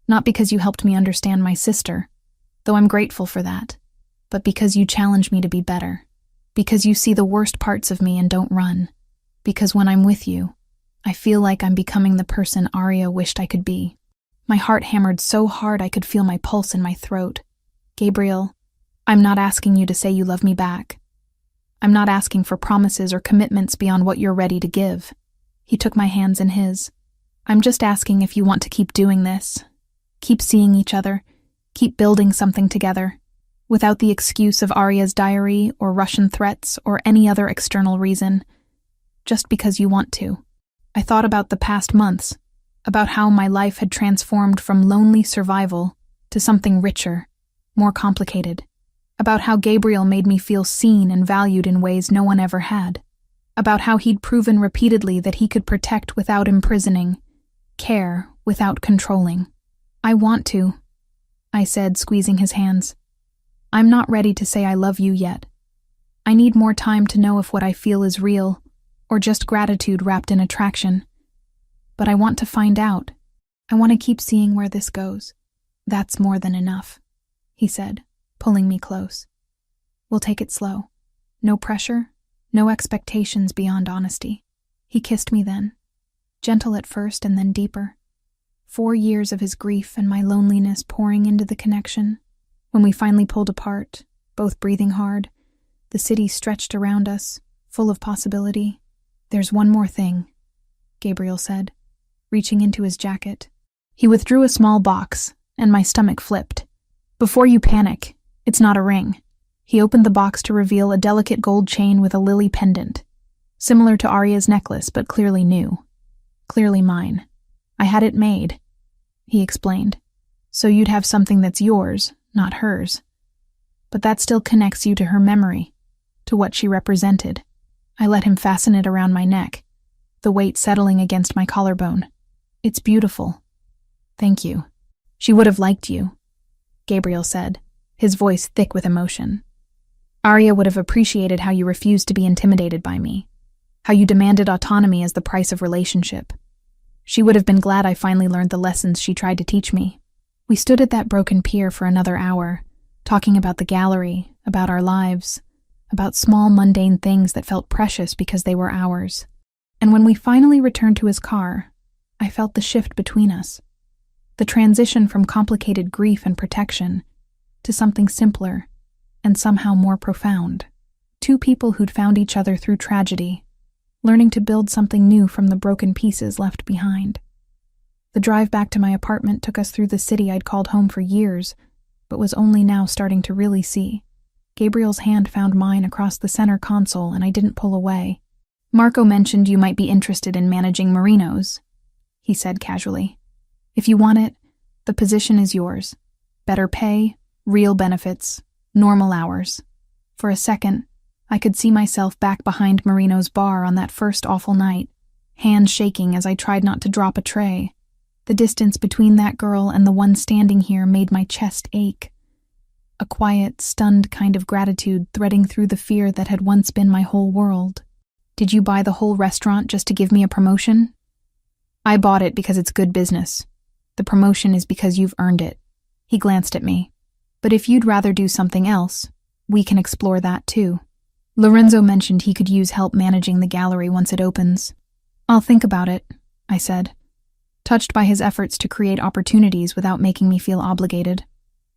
Not because you helped me understand my sister, though I'm grateful for that, but because you challenge me to be better, because you see the worst parts of me and don't run, because when I'm with you, I feel like I'm becoming the person Arya wished I could be. My heart hammered so hard I could feel my pulse in my throat. Gabriel, I'm not asking you to say you love me back. I'm not asking for promises or commitments beyond what you're ready to give. He took my hands in his. I'm just asking if you want to keep doing this. Keep seeing each other. Keep building something together. Without the excuse of Arya's diary or Russian threats or any other external reason. Just because you want to. I thought about the past months, about how my life had transformed from lonely survival to something richer, more complicated, about how Gabriel made me feel seen and valued in ways no one ever had, about how he'd proven repeatedly that he could protect without imprisoning, care without controlling. I want to, I said, squeezing his hands. I'm not ready to say I love you yet. I need more time to know if what I feel is real, or just gratitude wrapped in attraction. But I want to find out. I want to keep seeing where this goes. That's more than enough, he said, pulling me close. We'll take it slow. No pressure, no expectations beyond honesty. He kissed me then, gentle at first and then deeper. 4 years of his grief and my loneliness pouring into the connection. When we finally pulled apart, both breathing hard, the city stretched around us, full of possibility. There's one more thing, Gabriel said, reaching into his jacket. He withdrew a small box, and my stomach flipped. Before you panic, it's not a ring. He opened the box to reveal a delicate gold chain with a lily pendant, similar to Arya's necklace but clearly new. Clearly mine. I had it made, he explained, so you'd have something that's yours, not hers. But that still connects you to her memory, to what she represented. I let him fasten it around my neck, the weight settling against my collarbone. It's beautiful. Thank you. She would have liked you, Gabriel said, his voice thick with emotion. Arya would have appreciated how you refused to be intimidated by me, how you demanded autonomy as the price of relationship. She would have been glad I finally learned the lessons she tried to teach me. We stood at that broken pier for another hour, talking about the gallery, about our lives, about small mundane things that felt precious because they were ours. And when we finally returned to his car, I felt the shift between us. The transition from complicated grief and protection to something simpler and somehow more profound. 2 people who'd found each other through tragedy, learning to build something new from the broken pieces left behind. The drive back to my apartment took us through the city I'd called home for years, but was only now starting to really see. Gabriel's hand found mine across the center console and I didn't pull away. Marco mentioned you might be interested in managing Marinos, he said casually. If you want it, the position is yours. Better pay, real benefits, normal hours. For a second, I could see myself back behind Marino's bar on that first awful night, hands shaking as I tried not to drop a tray. The distance between that girl and the one standing here made my chest ache. A quiet, stunned kind of gratitude threading through the fear that had once been my whole world. Did you buy the whole restaurant just to give me a promotion? I bought it because it's good business. The promotion is because you've earned it. He glanced at me. But if you'd rather do something else, we can explore that too. Lorenzo mentioned he could use help managing the gallery once it opens. I'll think about it, I said, touched by his efforts to create opportunities without making me feel obligated.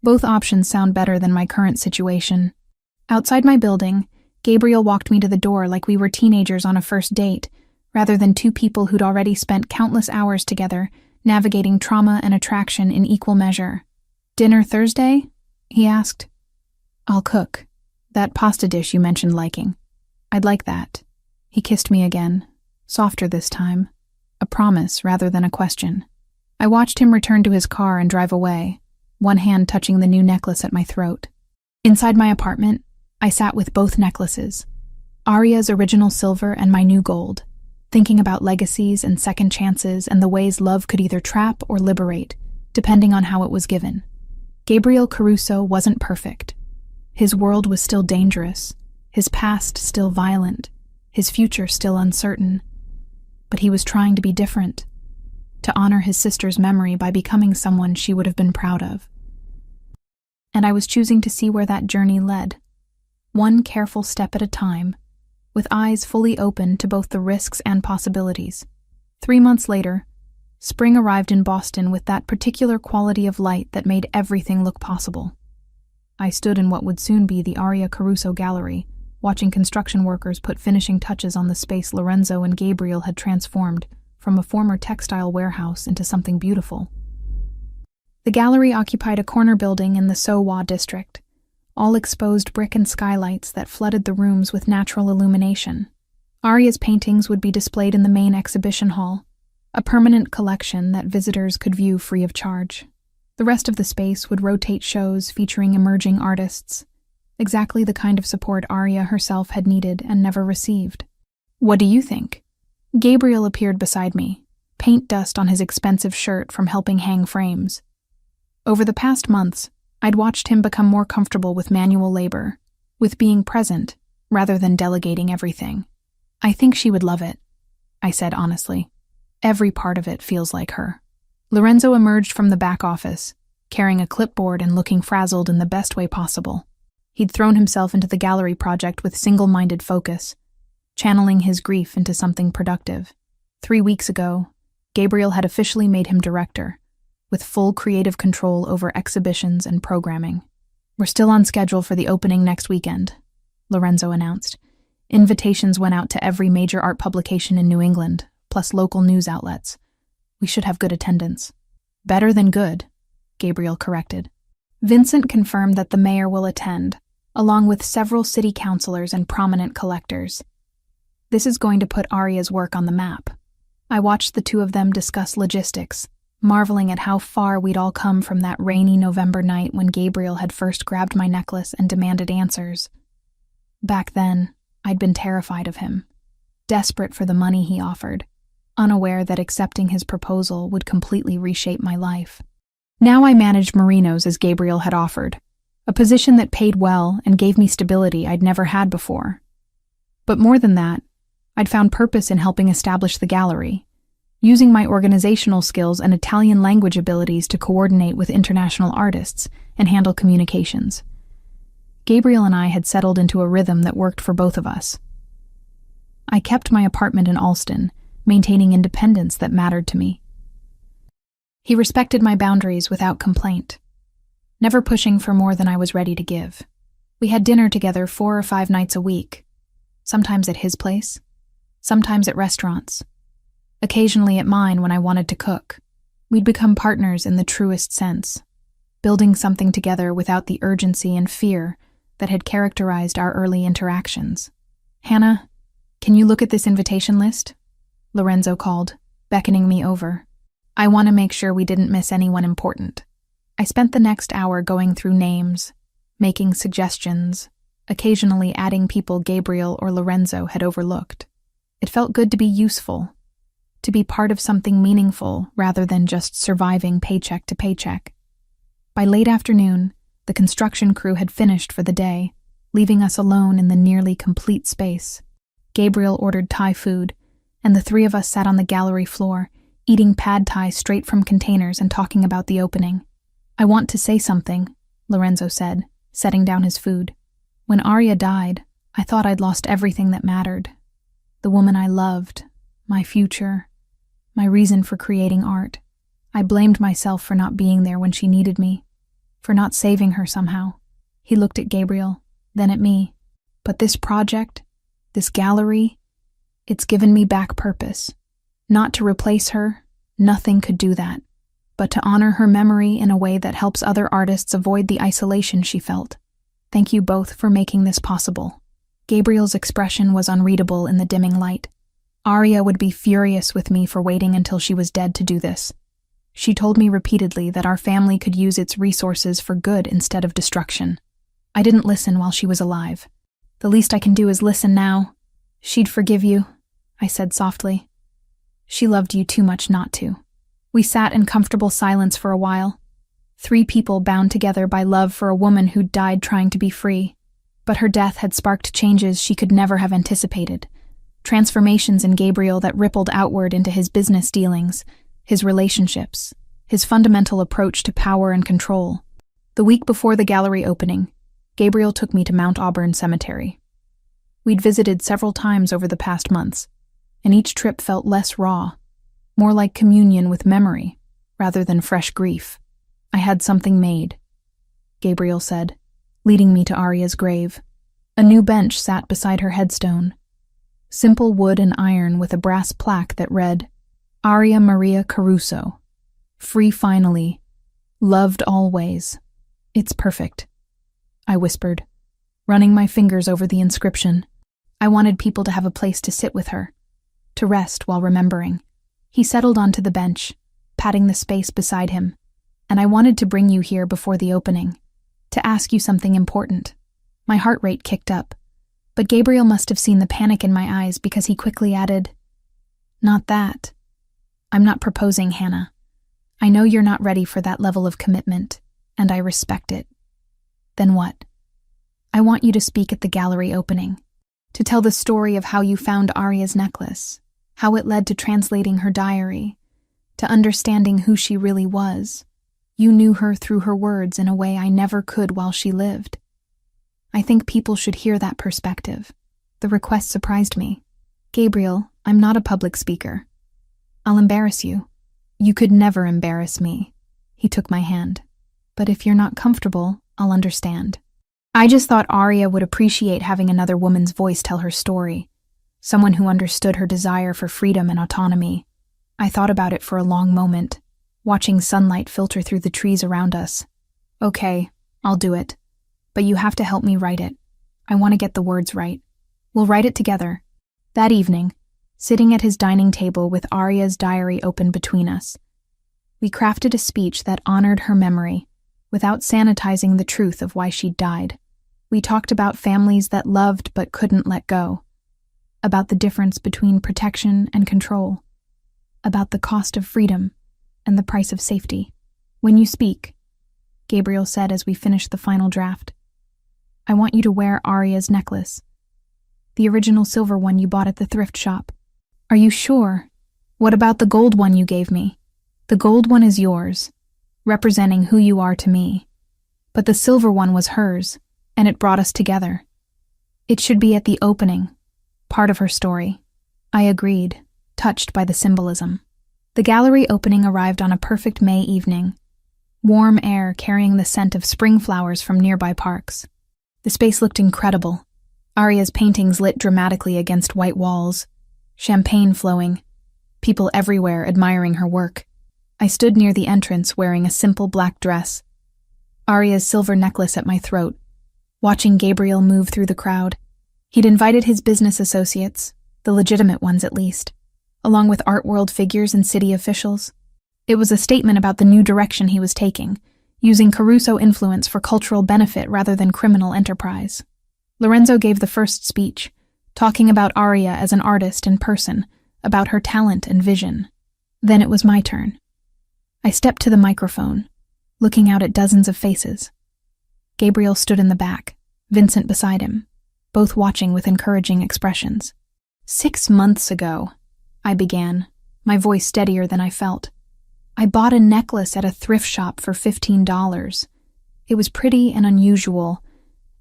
Both options sound better than my current situation. Outside my building, Gabriel walked me to the door like we were teenagers on a first date, rather than 2 people who'd already spent countless hours together, navigating trauma and attraction in equal measure. Dinner Thursday? He asked. I'll cook. That pasta dish you mentioned liking. I'd like that. He kissed me again, softer this time, a promise rather than a question. I watched him return to his car and drive away, one hand touching the new necklace at my throat. Inside my apartment, I sat with both necklaces, Arya's original silver and my new gold, thinking about legacies and second chances and the ways love could either trap or liberate, depending on how it was given. Gabriel Caruso wasn't perfect. His world was still dangerous, his past still violent, his future still uncertain. But he was trying to be different, to honor his sister's memory by becoming someone she would have been proud of. and I was choosing to see where that journey led, one careful step at a time, with eyes fully open to both the risks and possibilities. 3 months later, spring arrived in Boston with that particular quality of light that made everything look possible. I stood in what would soon be the Aria Caruso Gallery, watching construction workers put finishing touches on the space Lorenzo and Gabriel had transformed from a former textile warehouse into something beautiful. The gallery occupied a corner building in the Sowa district, all exposed brick and skylights that flooded the rooms with natural illumination. Aria's paintings would be displayed in the main exhibition hall, a permanent collection that visitors could view free of charge. The rest of the space would rotate shows featuring emerging artists, exactly the kind of support Aria herself had needed and never received. "What do you think?" Gabriel appeared beside me, paint dust on his expensive shirt from helping hang frames. Over the past months, I'd watched him become more comfortable with manual labor, with being present rather than delegating everything. "I think she would love it," I said honestly. "Every part of it feels like her." Lorenzo emerged from the back office, carrying a clipboard and looking frazzled in the best way possible. He'd thrown himself into the gallery project with single-minded focus, channeling his grief into something productive. 3 weeks ago, Gabriel had officially made him director, with full creative control over exhibitions and programming. "We're still on schedule for the opening next weekend," Lorenzo announced. "Invitations went out to every major art publication in New England, plus local news outlets. We should have good attendance." "Better than good," Gabriel corrected. Vincent confirmed that the mayor will attend, along with several city councilors and prominent collectors. This is going to put Aria's work on the map. I watched the two of them discuss logistics, marveling at how far we'd all come from that rainy November night when Gabriel had first grabbed my necklace and demanded answers. Back then, I'd been terrified of him, desperate for the money he offered, unaware that accepting his proposal would completely reshape my life. Now I managed merinos as Gabriel had offered, a position that paid well and gave me stability I'd never had before. But more than that, I'd found purpose in helping establish the gallery, using my organizational skills and Italian language abilities to coordinate with international artists and handle communications. Gabriel and I had settled into a rhythm that worked for both of us. I kept my apartment in Alston, maintaining independence that mattered to me. He respected my boundaries without complaint, never pushing for more than I was ready to give. We had dinner together 4 or 5 nights a week, sometimes at his place, sometimes at restaurants, occasionally at mine when I wanted to cook. We'd become partners in the truest sense, building something together without the urgency and fear that had characterized our early interactions. "Hannah, can you look at this invitation list?" Lorenzo called, beckoning me over. "I want to make sure we didn't miss anyone important." I spent the next hour going through names, making suggestions, occasionally adding people Gabriel or Lorenzo had overlooked. It felt good to be useful, to be part of something meaningful rather than just surviving paycheck to paycheck. By late afternoon, the construction crew had finished for the day, leaving us alone in the nearly complete space. Gabriel ordered Thai food, and the 3 of us sat on the gallery floor, eating pad thai straight from containers and talking about the opening. "I want to say something," Lorenzo said, setting down his food. "When Aria died, I thought I'd lost everything that mattered. The woman I loved, my future, my reason for creating art. I blamed myself for not being there when she needed me, for not saving her somehow." He looked at Gabriel, then at me. "But this project, this gallery, it's given me back purpose. Not to replace her, nothing could do that, but to honor her memory in a way that helps other artists avoid the isolation she felt. Thank you both for making this possible." Gabriel's expression was unreadable in the dimming light. Aria would be furious with me for waiting until she was dead to do this. She told me repeatedly that our family could use its resources for good instead of destruction. I didn't listen while she was alive. "The least I can do is listen now. She'd forgive you," I said softly. "She loved you too much not to." We sat in comfortable silence for a while, 3 people bound together by love for a woman who'd died trying to be free. But her death had sparked changes she could never have anticipated, transformations in Gabriel that rippled outward into his business dealings, his relationships, his fundamental approach to power and control. The week before the gallery opening, Gabriel took me to Mount Auburn Cemetery. We'd visited several times over the past months, and each trip felt less raw, more like communion with memory, rather than fresh grief. I had something made, Gabriel said, leading me to Aria's grave. A new bench sat beside her headstone. Simple wood and iron with a brass plaque that read, Aria Maria Caruso. Free finally. Loved always. It's perfect, I whispered, running my fingers over the inscription. I wanted people to have a place to sit with her, to rest while remembering. He settled onto the bench, patting the space beside him, and I wanted to bring you here before the opening, to ask you something important. My heart rate kicked up, but Gabriel must have seen the panic in my eyes because he quickly added, Not that. I'm not proposing, Hannah. I know you're not ready for that level of commitment, and I respect it. Then what? I want you to speak at the gallery opening, to tell the story of how you found Aria's necklace, how it led to translating her diary, to understanding who she really was. You knew her through her words in a way I never could while she lived. I think people should hear that perspective. The request surprised me. Gabriel, I'm not a public speaker. I'll embarrass you. You could never embarrass me. He took my hand. But if you're not comfortable, I'll understand. I just thought Aria would appreciate having another woman's voice tell her story, someone who understood her desire for freedom and autonomy. I thought about it for a long moment, watching sunlight filter through the trees around us. Okay, I'll do it. But you have to help me write it. I want to get the words right. We'll write it together. That evening, sitting at his dining table with Aria's diary open between us, we crafted a speech that honored her memory, without sanitizing the truth of why she'd died. We talked about families that loved but couldn't let go, about the difference between protection and control, about the cost of freedom and the price of safety. When you speak, Gabriel said as we finished the final draft, I want you to wear Aria's necklace, the original silver one you bought at the thrift shop. Are you sure? What about the gold one you gave me? The gold one is yours, representing who you are to me. But the silver one was hers, and it brought us together. It should be at the opening, part of her story. I agreed, touched by the symbolism. The gallery opening arrived on a perfect May evening, warm air carrying the scent of spring flowers from nearby parks. The space looked incredible. Aria's paintings lit dramatically against white walls, champagne flowing, people everywhere admiring her work. I stood near the entrance wearing a simple black dress, Aria's silver necklace at my throat, watching Gabriel move through the crowd. He'd invited his business associates, the legitimate ones at least, along with art world figures and city officials. It was a statement about the new direction he was taking, using Caruso influence for cultural benefit rather than criminal enterprise. Lorenzo gave the first speech, talking about Aria as an artist in person, about her talent and vision. Then it was my turn. I stepped to the microphone, looking out at dozens of faces. Gabriel stood in the back, Vincent beside him, both watching with encouraging expressions. 6 months ago, I began, my voice steadier than I felt. I bought a necklace at a thrift shop for $15. It was pretty and unusual,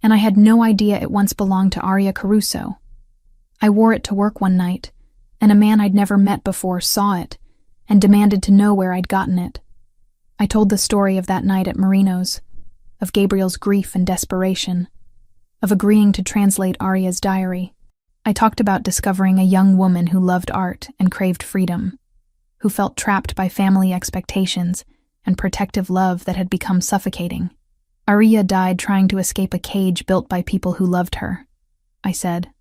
and I had no idea it once belonged to Aria Caruso. I wore it to work one night, and a man I'd never met before saw it and demanded to know where I'd gotten it. I told the story of that night at Marino's, of Gabriel's grief and desperation, of agreeing to translate Aria's diary. I talked about discovering a young woman who loved art and craved freedom, who felt trapped by family expectations and protective love that had become suffocating. Aria died trying to escape a cage built by people who loved her, I said,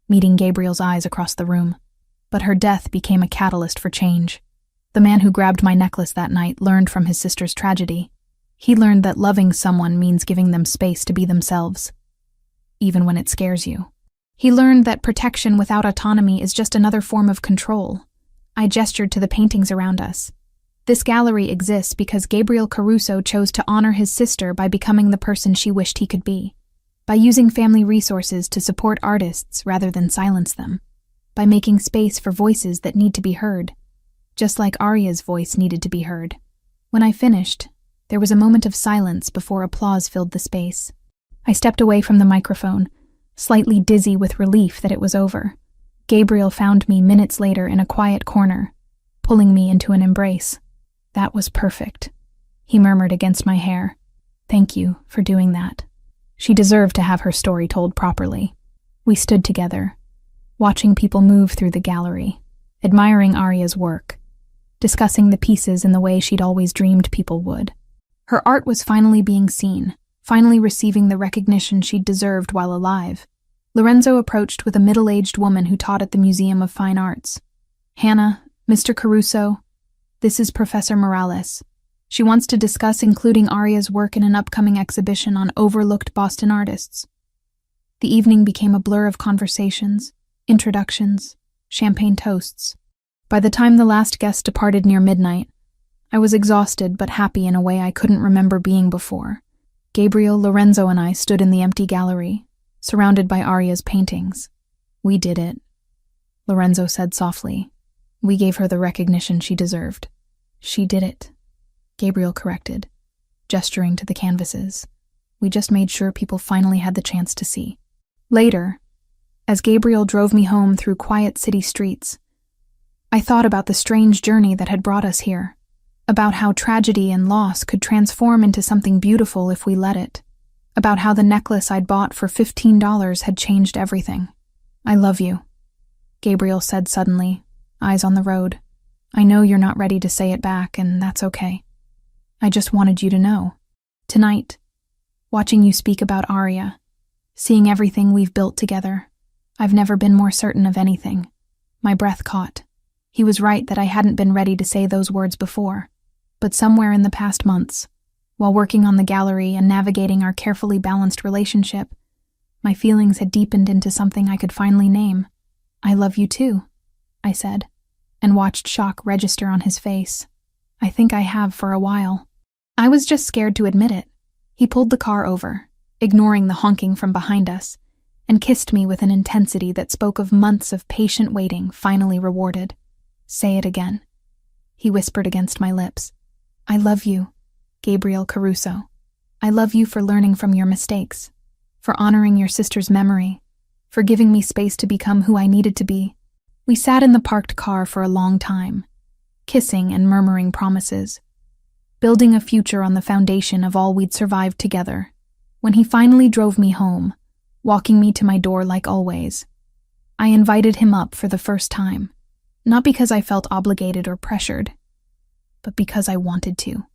meeting Gabriel's eyes across the room. But her death became a catalyst for change. The man who grabbed my necklace that night learned from his sister's tragedy. He learned that loving someone means giving them space to be themselves, even when it scares you. He learned that protection without autonomy is just another form of control. I gestured to the paintings around us. This gallery exists because Gabriel Caruso chose to honor his sister by becoming the person she wished he could be, by using family resources to support artists rather than silence them, by making space for voices that need to be heard, just like Aria's voice needed to be heard. When I finished, There was a moment of silence before applause filled the space. I stepped away from the microphone, slightly dizzy with relief that it was over. Gabriel found me minutes later in a quiet corner, pulling me into an embrace. "That was perfect," he murmured against my hair. "Thank you for doing that." She deserved to have her story told properly. We stood together, watching people move through the gallery, admiring Aria's work, discussing the pieces in the way she'd always dreamed people would. Her art was finally being seen, finally receiving the recognition she'd deserved while alive. Lorenzo approached with a middle-aged woman who taught at the Museum of Fine Arts. "Hannah, Mr. Caruso, this is Professor Morales. She wants to discuss including Aria's work in an upcoming exhibition on overlooked Boston artists." The evening became a blur of conversations, introductions, champagne toasts. By the time the last guest departed near midnight, I was exhausted but happy in a way I couldn't remember being before. Gabriel, Lorenzo, and I stood in the empty gallery, surrounded by Aria's paintings. "We did it," Lorenzo said softly. "We gave her the recognition she deserved." "She did it," Gabriel corrected, gesturing to the canvases. "We just made sure people finally had the chance to see." Later, as Gabriel drove me home through quiet city streets, I thought about the strange journey that had brought us here, about how tragedy and loss could transform into something beautiful if we let it, about how the necklace I'd bought for $15 had changed everything. "I love you," Gabriel said suddenly, eyes on the road. "I know you're not ready to say it back, and that's okay. I just wanted you to know. Tonight, watching you speak about Aria, seeing everything we've built together, I've never been more certain of anything." My breath caught. He was right that I hadn't been ready to say those words before. But somewhere in the past months, while working on the gallery and navigating our carefully balanced relationship, my feelings had deepened into something I could finally name. "I love you too," I said, and watched shock register on his face. "I think I have for a while." I was just scared to admit it. He pulled the car over, ignoring the honking from behind us, and kissed me with an intensity that spoke of months of patient waiting finally rewarded. "Say it again," he whispered against my lips. "I love you, Gabriel Caruso. I love you for learning from your mistakes, for honoring your sister's memory, for giving me space to become who I needed to be." We sat in the parked car for a long time, kissing and murmuring promises, building a future on the foundation of all we'd survived together. When he finally drove me home, walking me to my door like always, I invited him up for the first time, not because I felt obligated or pressured, but because I wanted to,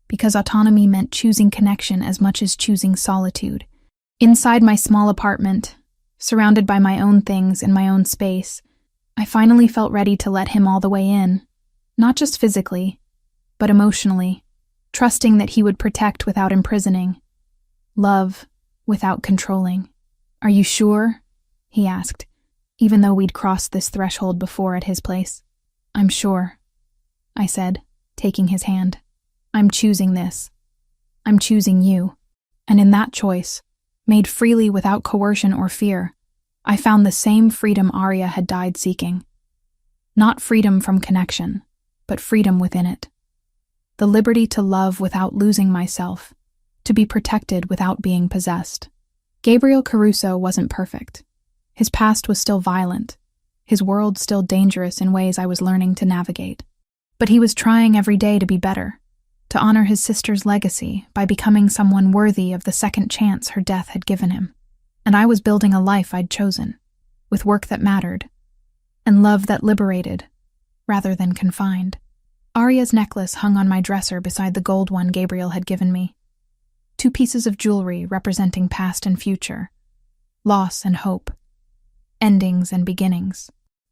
because autonomy meant choosing connection as much as choosing solitude. Inside my small apartment, surrounded by my own things in my own space, I finally felt ready to let him all the way in, not just physically, but emotionally, trusting that he would protect without imprisoning, love without controlling. "Are you sure?" he asked, even though we'd crossed this threshold before at his place. "I'm sure," I said, taking his hand. "I'm choosing this. I'm choosing you." And in that choice, made freely without coercion or fear, I found the same freedom Aria had died seeking. Not freedom from connection, but freedom within it. The liberty to love without losing myself, to be protected without being possessed. Gabriel Caruso wasn't perfect. His past was still violent, his world still dangerous in ways I was learning to navigate. But he was trying every day to be better, to honor his sister's legacy by becoming someone worthy of the second chance her death had given him. And I was building a life I'd chosen, with work that mattered, and love that liberated, rather than confined. Aria's necklace hung on my dresser beside the gold one Gabriel had given me. 2 pieces of jewelry representing past and future, loss and hope, endings and beginnings.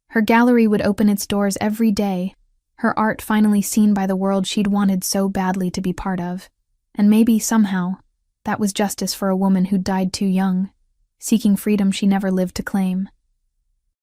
Her gallery would open its doors every day, her art finally seen by the world she'd wanted so badly to be part of. And maybe, somehow, that was justice for a woman who died too young, seeking freedom she never lived to claim.